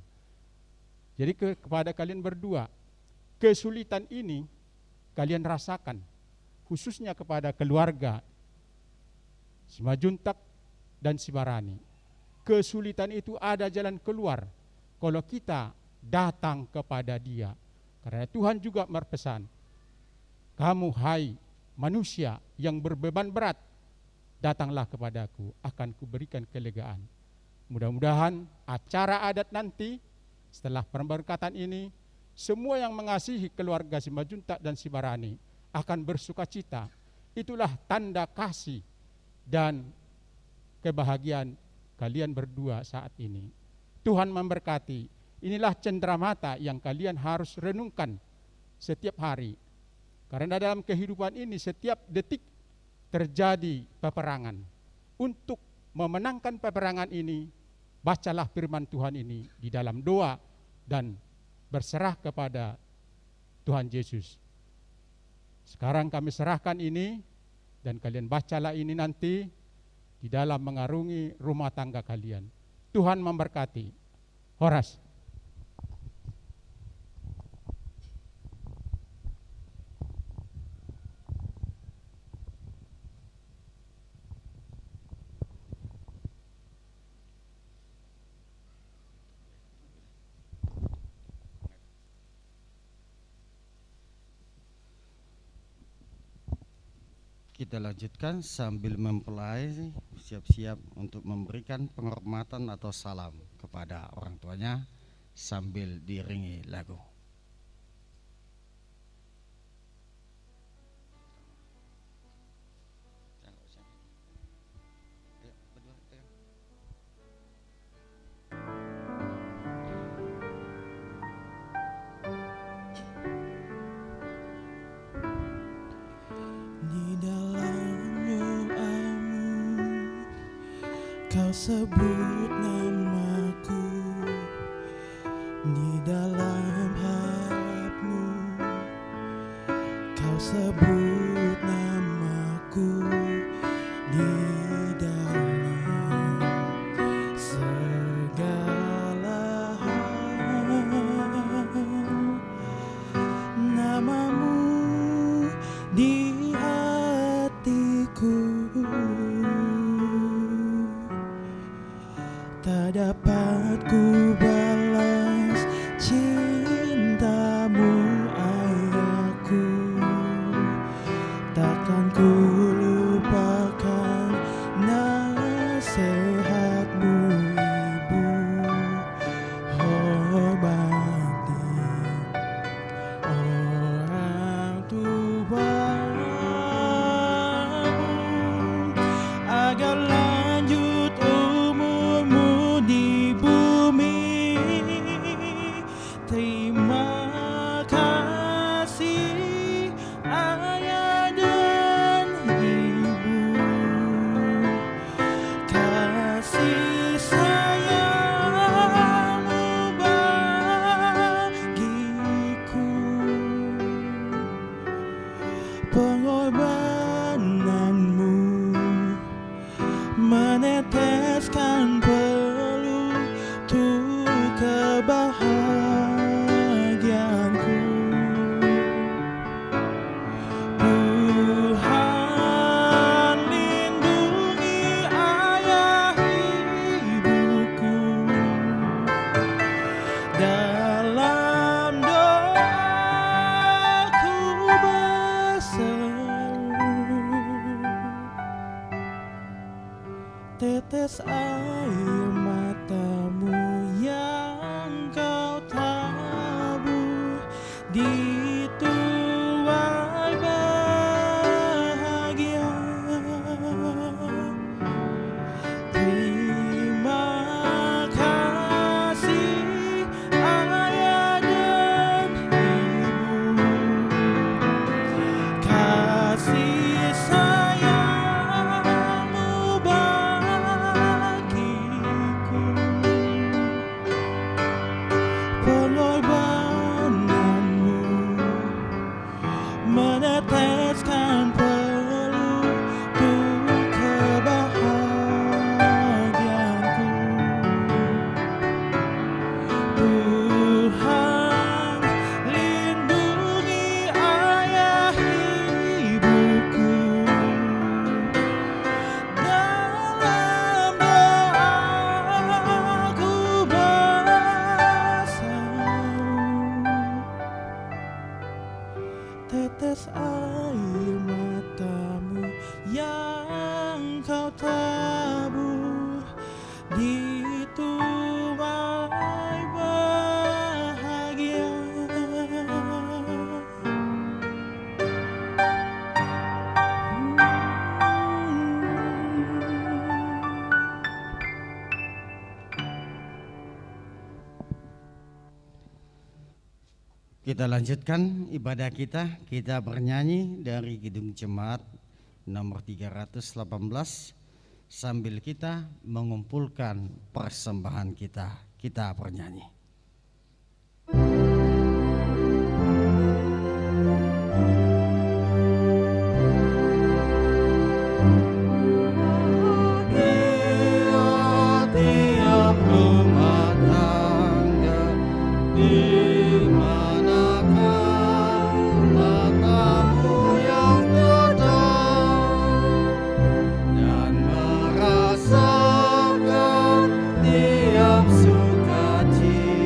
Jadi kepada kalian berdua, kesulitan ini kalian rasakan, khususnya kepada keluarga Simajuntak dan Sibarani. Kesulitan itu ada jalan keluar kalau kita datang kepada Dia. Karena Tuhan juga berpesan, kamu hai manusia yang berbeban berat, datanglah kepadaku, akan kuberikan kelegaan. Mudah-mudahan acara adat nanti setelah pemberkatan ini, semua yang mengasihi keluarga Simajuntak dan Sibarani akan bersuka cita. Itulah tanda kasih dan kebahagiaan kalian berdua saat ini. Tuhan memberkati. Inilah cenderamata yang kalian harus renungkan setiap hari. Karena dalam kehidupan ini setiap detik terjadi peperangan. Untuk memenangkan peperangan ini, bacalah firman Tuhan ini di dalam doa dan berserah kepada Tuhan Yesus. Sekarang kami serahkan ini dan kalian bacalah ini nanti di dalam mengarungi rumah tangga kalian. Tuhan memberkati. Horas. Kita lanjutkan sambil mempelai siap-siap untuk memberikan penghormatan atau salam kepada orang tuanya sambil diiringi lagu. Kau sebut namaku di dalam harapmu. Kau sebut namaku di dalam segala hal. Namamu di hatiku tak dapat ku balas cintamu ayahku. Takkan ku lupakan nasihatmu ibu. Hormati orang tuamu agar lanjut umurmu di bumi. Terima kasih ayah dan ibu, kasih sayangmu bagiku, pengorbananmu meneteskan peluh untuk kebahagiaanku. Tuhan lindungi ayah ibuku dalam doaku berseru. Tetes air matamu yang kau tabur di tuai bahagia. Terima kasih ayah dan ibu, kasih sayangmu bagiku, pengorbananmu meneteskan peluh untuk kebahagiaanku. Tuhan lindungi ayah ibuku dalam doaku berseru. Tetes air matamu yang kau tabur di tuai bahagia. Kita lanjutkan ibadah kita. Kita bernyanyi dari Kidung Jemaat nomor 318 sambil kita mengumpulkan persembahan kita. Kita bernyanyi. Tiap rumah tangga di manakah matamu yang tetap dan merasakan tiap sukacita.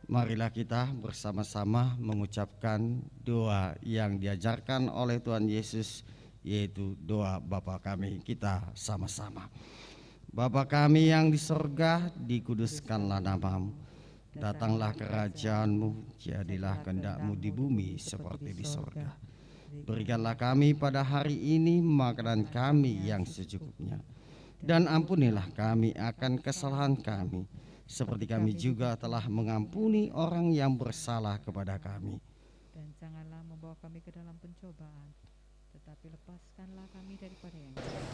Marilah kita bersama-sama mengucapkan doa yang diajarkan oleh Tuhan Yesus, yaitu doa Bapa kami. Kita sama-sama. Bapa kami yang di sorga, dikuduskanlah namamu. Datanglah kerajaan-Mu, jadilah kehendak-Mu di bumi seperti di sorga. Berikanlah kami pada hari ini makanan kami yang secukupnya. Dan ampunilah kami akan kesalahan kami, seperti kami juga telah mengampuni orang yang bersalah kepada kami. Dan janganlah membawa kami ke dalam pencobaan, tetapi lepaskanlah kami daripada yang jahat.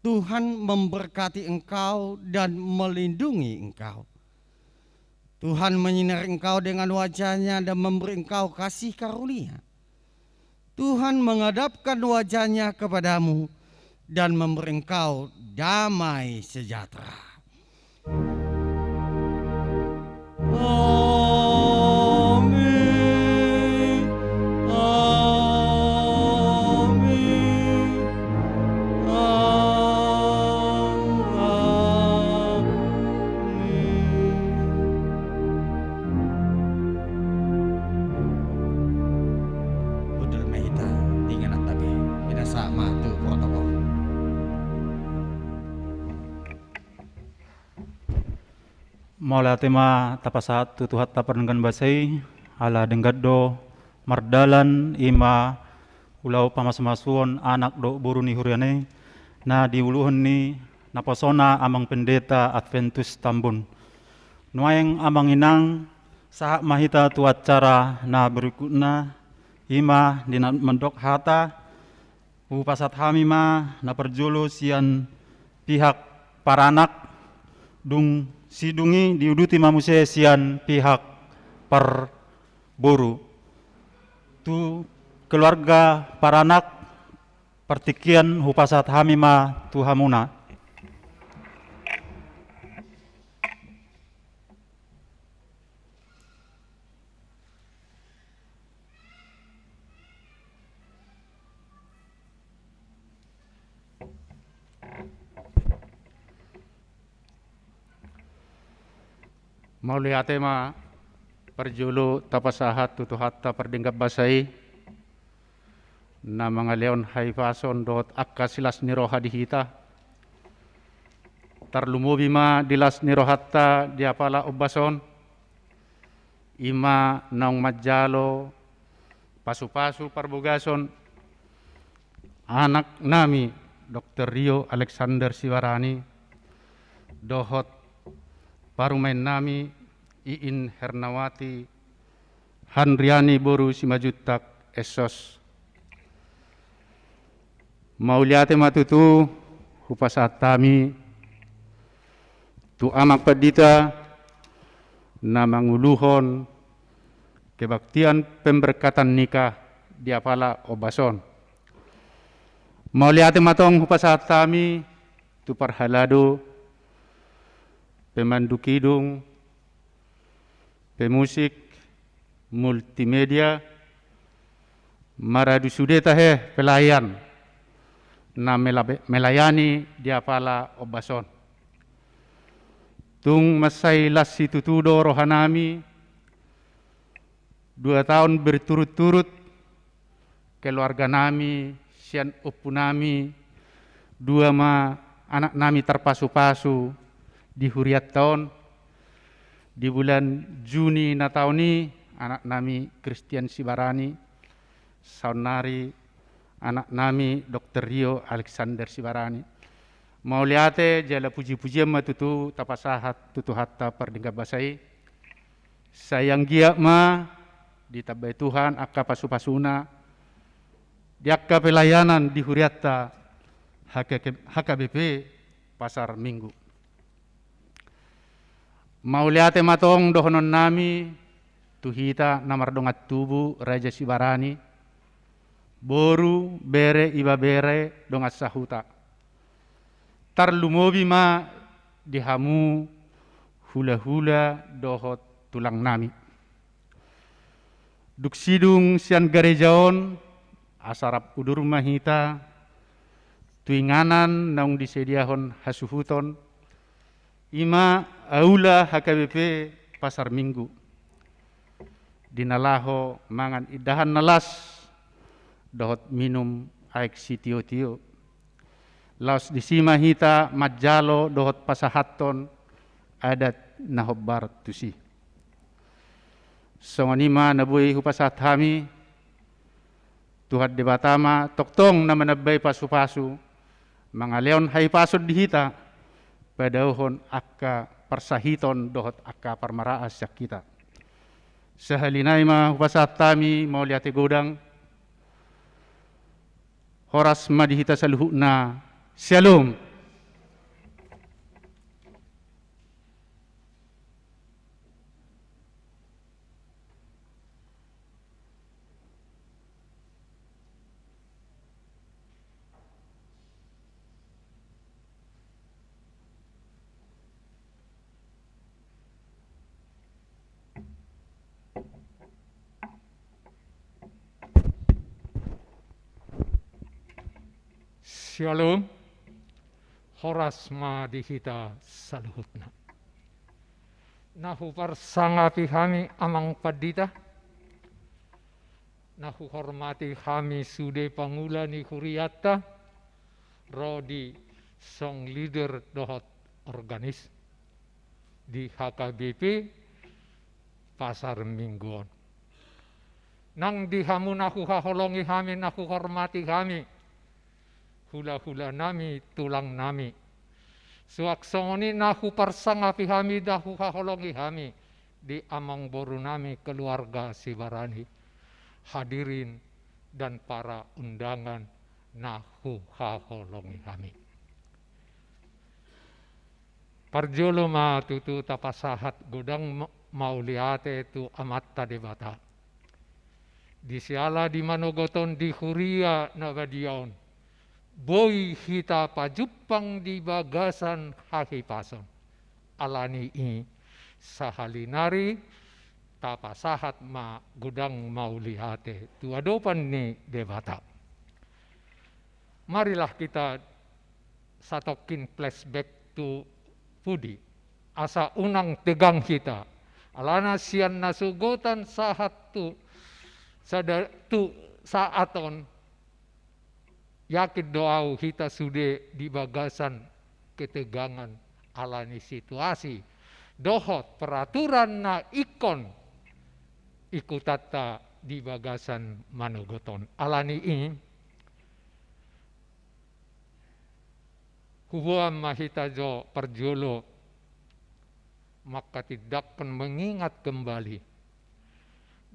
Tuhan memberkati engkau dan melindungi engkau. Tuhan menyinari engkau dengan wajah-Nya dan memberi engkau kasih karunia. Tuhan menghadapkan wajah-Nya kepadamu dan memberi engkau damai sejahtera. Amin. Amin. Budul Mahita, tinggal tabi, binasa matu protokol. Mula tema tapasat tutuhat taparenggan basay ala denggaddo mardalan ima ulau pamas-masuon anak do buruni huriane na diuluhan ni napasona amang pendeta Adventus Tambun. Nuayeng amang inang sahak mahita tu acara na berikutna ima dina mendok hata upasat hamima na perjolo sian pihak paranak dung sidungi diuduti mamuse sian pihak perboru. Tu keluarga paranak pertikian hupasat hamima tu hamuna. Mauliate ma perjulu tapasahat tutuhatta perdinggap basai na mga leon haifason dot akka silas niroha dihita tarlumubi ma dilas nirohatta diapala obason ima naung majalo pasu-pasu parbugason anak nami Dr. Rio Alexander Siwarani dohot parumain nami Iin Hernawati Handriani Boru Simajutak Esos. Mauliate matutu hupasat tami tu amak pedita na manguluhon kebaktian pemberkatan nikah di apala obason. Mauliate matong hupasat tami tu parhalado pemandu kidung, pemusik, multimedia, maradu sudeta pelayan na melayani dia pala obason. Tung masay lasi tutudo rohanami 2 tahun berturut-turut keluarga nami, sian upu nami, 2 ma anak nami terpasu-pasu di huriat tahun di bulan Juni na tahun ini anak nami Christian Sibarani saunari anak nami Dr. Rio Alexander Sibarani mauliate jala puji-pujian matutu tapasahat tutuhatta perdingga basai sayang gia ma ditabai Tuhan akka pasu-pasuna di akka pelayanan di huriatta HKBP Pasar Minggu. Mauliate matong dohonon nami tuhita namardongat tubu Raja Sibarani boru bere iba bere dongat sahuta tarlumobi ma dihamu hula-hula dohot tulang nami duksidung sian garejaon asarap udur mahita tuinganan naung disediahon hasuhuton, ima aula HKBP Pasar Minggu. Dinalaho mangan idahan nalas, dohot minum aik si tio-tio. Laos disima hita majalo dohot pasahaton adat nahobar tusi. Songonima nabui hupasat hami, Tuhat debatama toktong na manabay pasu-pasu, mga leon hay pasod dihita, padauhon akka parsahiton dohot akka parmaraas yak kita. Sa halinay hupasat tami mauliati godang, horas madihita sa luhut na Shalom. Shalom, horas madihita saluhutna. Nahu parsangapi kami amang padita, nahu hormati kami sude pangula ni Huriata, rodi song leader dohot organis di HKBP Pasar Mingguan. Nang dihamu nahu haholongi kami, nahu hormati kami, hula-hula nami, tulang nami. Suaksoni nahu parsangapi kami, dahu haholongi kami, di amang boru nami keluarga Sibarani. Hadirin dan para undangan nahu haholongi kami. Parjolo ma tutu tapasahat godang mauliate tu amat tadebata. Di siala di manogoton di huria nabadion. Boy hita pajupang di bagasan hahipason. Alani i sahalinari tapasahat ma gudang maulihate. Tuadopan ni debata. Marilah kita satokin flashback to Pudi. Asa unang tegang kita. Alana sian nasugotan sahat tu saaton. Yakin doau kita sudah di bagasan ketegangan alani situasi. Dohot peraturan na ikon ikutata di bagasan manogoton. Alani ini hubuan mahita jo perjolo maka tidak akan mengingat kembali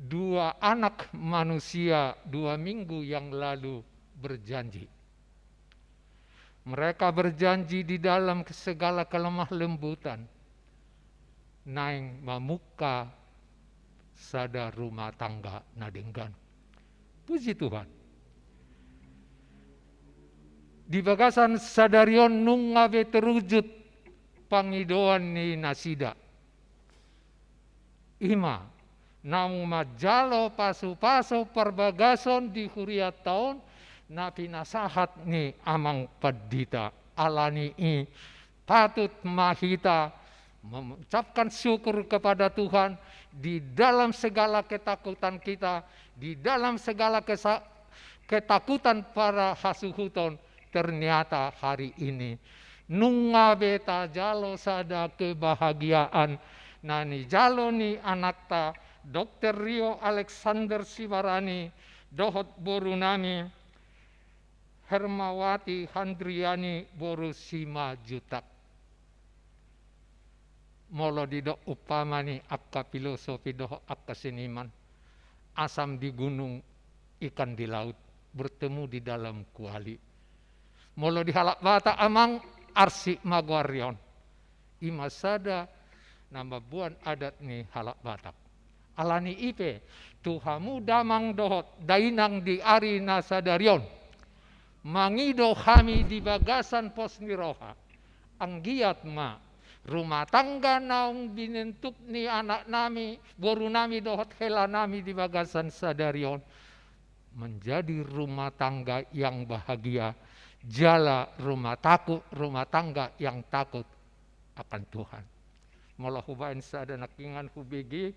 dua anak manusia 2 minggu yang lalu berjanji. Mereka berjanji di dalam segala kelemah lembutan. Naing mamuka sada rumah tangga nadenggan. Puji Tuhan. Di bagasan sadarion nungabe terwujud pangidoan ni nasida. Ima namu majalo pasu-pasu perbagason di huriat tahun na pinasahat ni amang padita alani i patut mahita mengucapkan syukur kepada Tuhan di dalam segala ketakutan kita, di dalam segala ketakutan para hasuhuton. Ternyata hari ini nunga beta jalo sada kebahagiaan nani jalo ni anakta Dr. Rio Alexander Sibarani dohot boru nami Hermawati Handriani boru 5 juta. Molo didok upamani akka filosofi doh akka seniman. Asam di gunung, ikan di laut, bertemu di dalam kuali. Molo di halak bata amang arsi magwarion. Imasada nama buan adat ni halak batak. Alani ipe tuhamu damang dohot dainang di ari nasadarion. Mangido kami di bagasan pos niroha. Anggiat ma rumah tangga naung binentuk ni anak nami, boru nami dohot hela nami di bagasan sadarion. Menjadi rumah tangga yang bahagia Jala rumah tangga yang takut akan Tuhan. Mula hubain sada nakingan hubegi,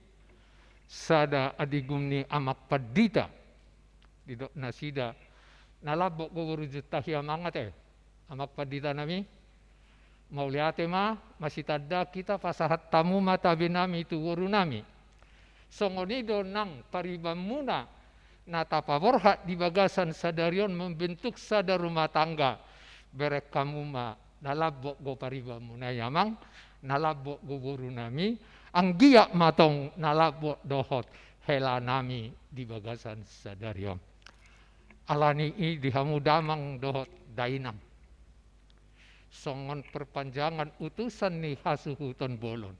sada adigumni amak padita, didok nasida, nalabok guru jutahya mangat amak padita nami, mau lihat masih tada kita pasahat tamu mata binami itu guru nami. Songonido nang paribamuna natapa borha di bagasan sadarion membentuk sada rumah tangga. Berek kamu ma nalabok go paribamuna yamang, nalabok go guru nami, anggia matong nalabok dohot hela nami di bagasan sadarion. Alani i dihamu damang dohot dainam. Songon perpanjangan utusan ni hasuhuton bolon.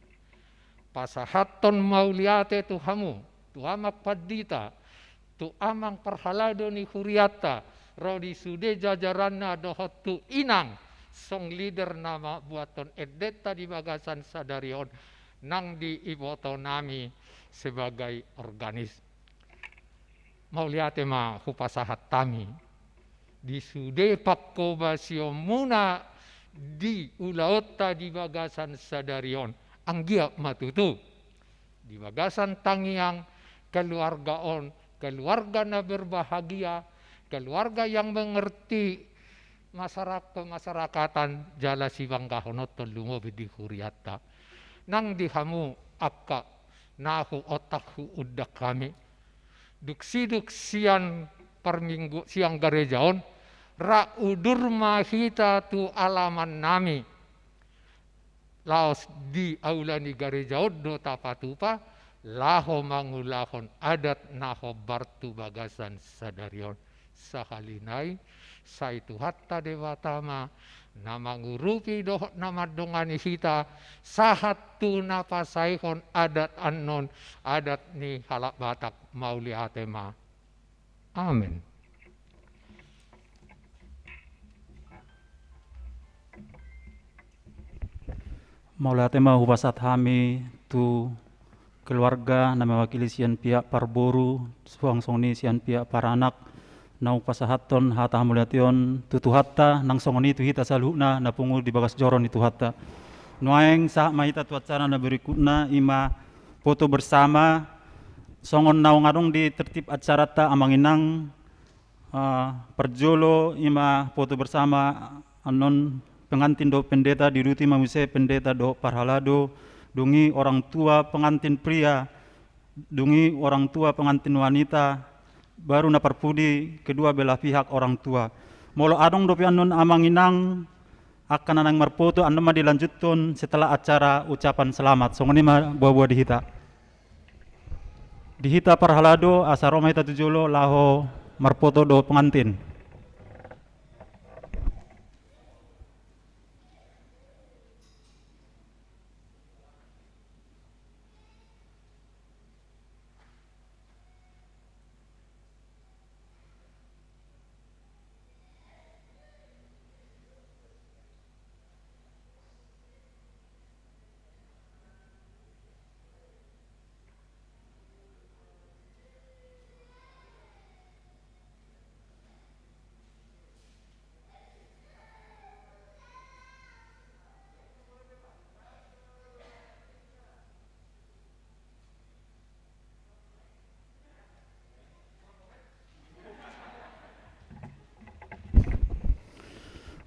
Pasahaton mauliate tu hamu, tu amak padita, tu amang perhalado ni huriata, rodi sude jajaranna dohot tu inang, song leader nama buaton edeta di bagasan sadarion, nang di iboto nami sebagai organis. Mauliate ma hupasahat tami, di sude pakko basio muna di ulaota di bagasan sadarion, anggia matutu di bagasan tangiang keluarga na berbahagia, keluarga yang mengerti masyarakatan jala sibang kahonot tolungo bidi huriata nang dihamu akka nahu otakhu udak kami duk sian perminggu siang garejaon ra udur mahita tu alaman nami laos di aula ni garejaon do tapatupa laho mangulahon adat naho bartu bagasan sadarion sahalinai saitu hatta dewatama nama ngurupi doh nama dongani hita sahatu napasaihon adat anon adat ni halak batak mauli atema. Amin. Maula tema hubasat hami tu keluarga na mewakili sian pihak parboru suang songni sian pihak paranak nau pasahaton hata hamuliation tutu hatta nang songoni tu hita salhuna na pungul di bagas joron itu hatta nuaeng sah mahita tu acara na berikutna ima foto bersama songon nau ngadong di tertib acara ta amanginang perjolo ima foto bersama anon pengantin do pendeta diruti mamise pendeta do parhalado dungi orang tua pengantin pria, dungi orang tua pengantin wanita, baru naparpudi kedua belah pihak orang tua. Molo adong dopi anon amanginang akan anang marpoto andama dilanjutkan setelah acara ucapan selamat. Songoni ma buah-buah dihita. Dihita parhalado asaroma hita tujolo laho marpoto do pengantin.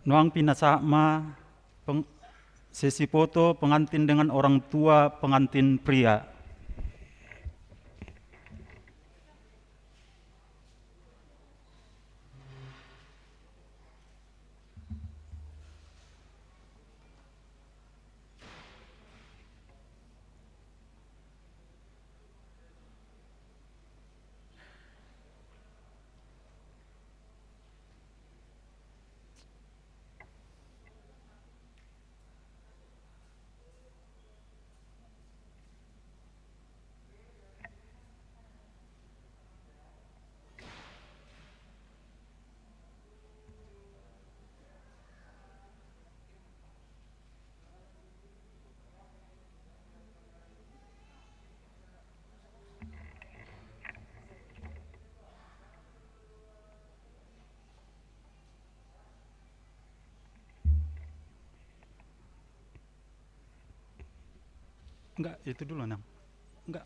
Nuang pinasama sesi foto pengantin dengan orang tua pengantin pria. Enggak, itu dulu Nang. Enggak.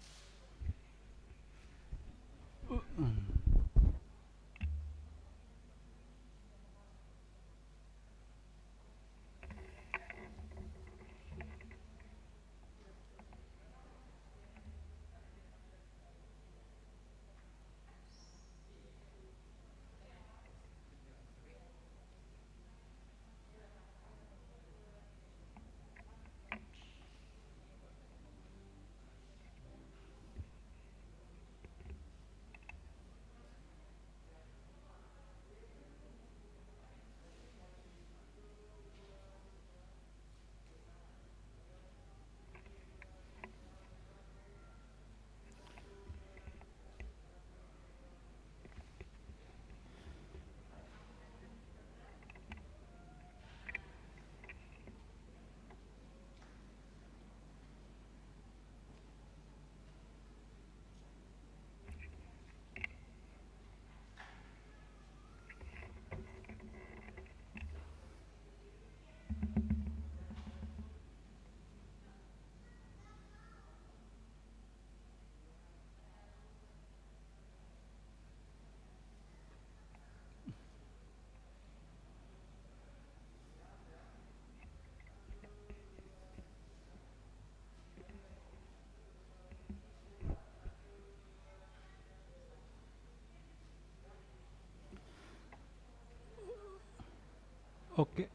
Oke.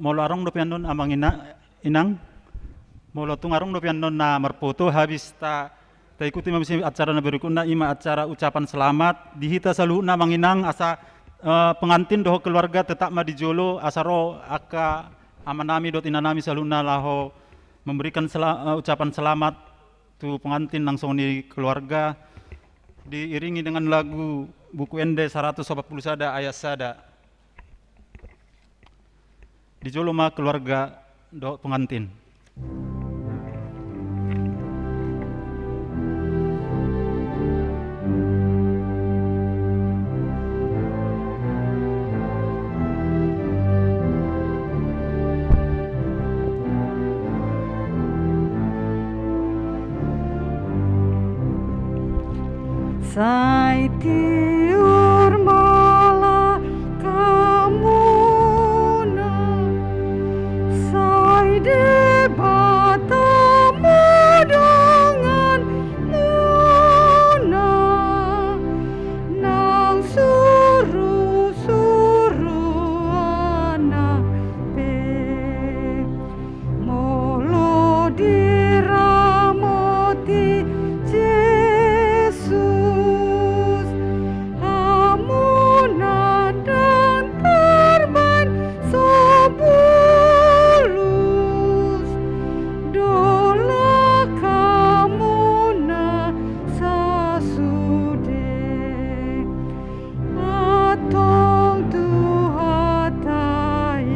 Molo arong dopianon amang inang. Molo tung arong dopianon na marpoto habis ta ikuti mabisi acara na berikutnya ima acara ucapan selamat dihita salu na manginang asa pengantin doho keluarga tetap ma dijolo asaro aka amanami dot inanami saluna laho memberikan ucapan selamat tu pengantin langsung di keluarga diiringi dengan lagu buku ende 140 sada ayat sada dijolo ma keluarga do pengantin. Sai tiur mala kamuna, sai debatamu dengan luna, nang suruh-suruh anak pe, molo diramoti Yesus, hamunan dan terban sebulus, dola kamuna sasude, atong tuhatai,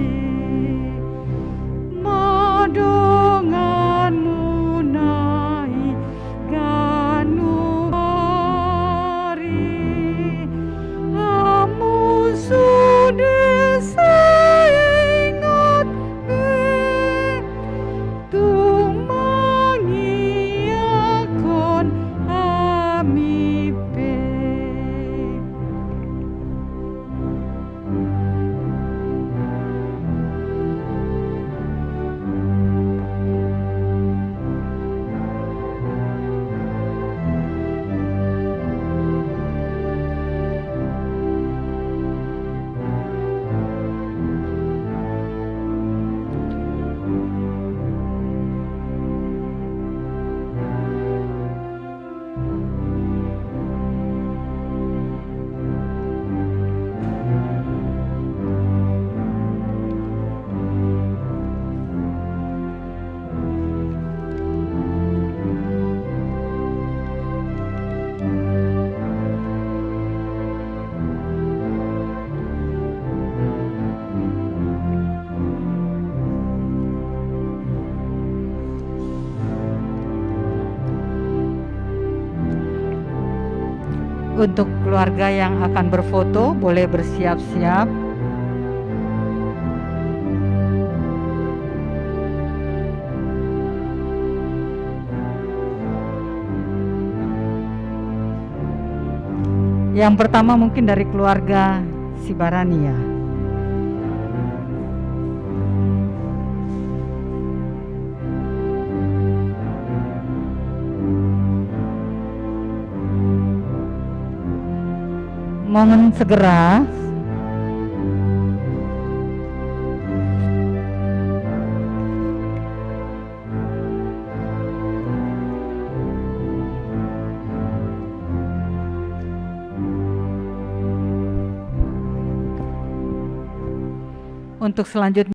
madongan munai ganu mari, amun sudah saingat be, tumangi akon ami pe. Untuk keluarga yang akan berfoto boleh bersiap-siap. Yang pertama mungkin dari keluarga Sibarani ya. Mohon segera. Untuk selanjutnya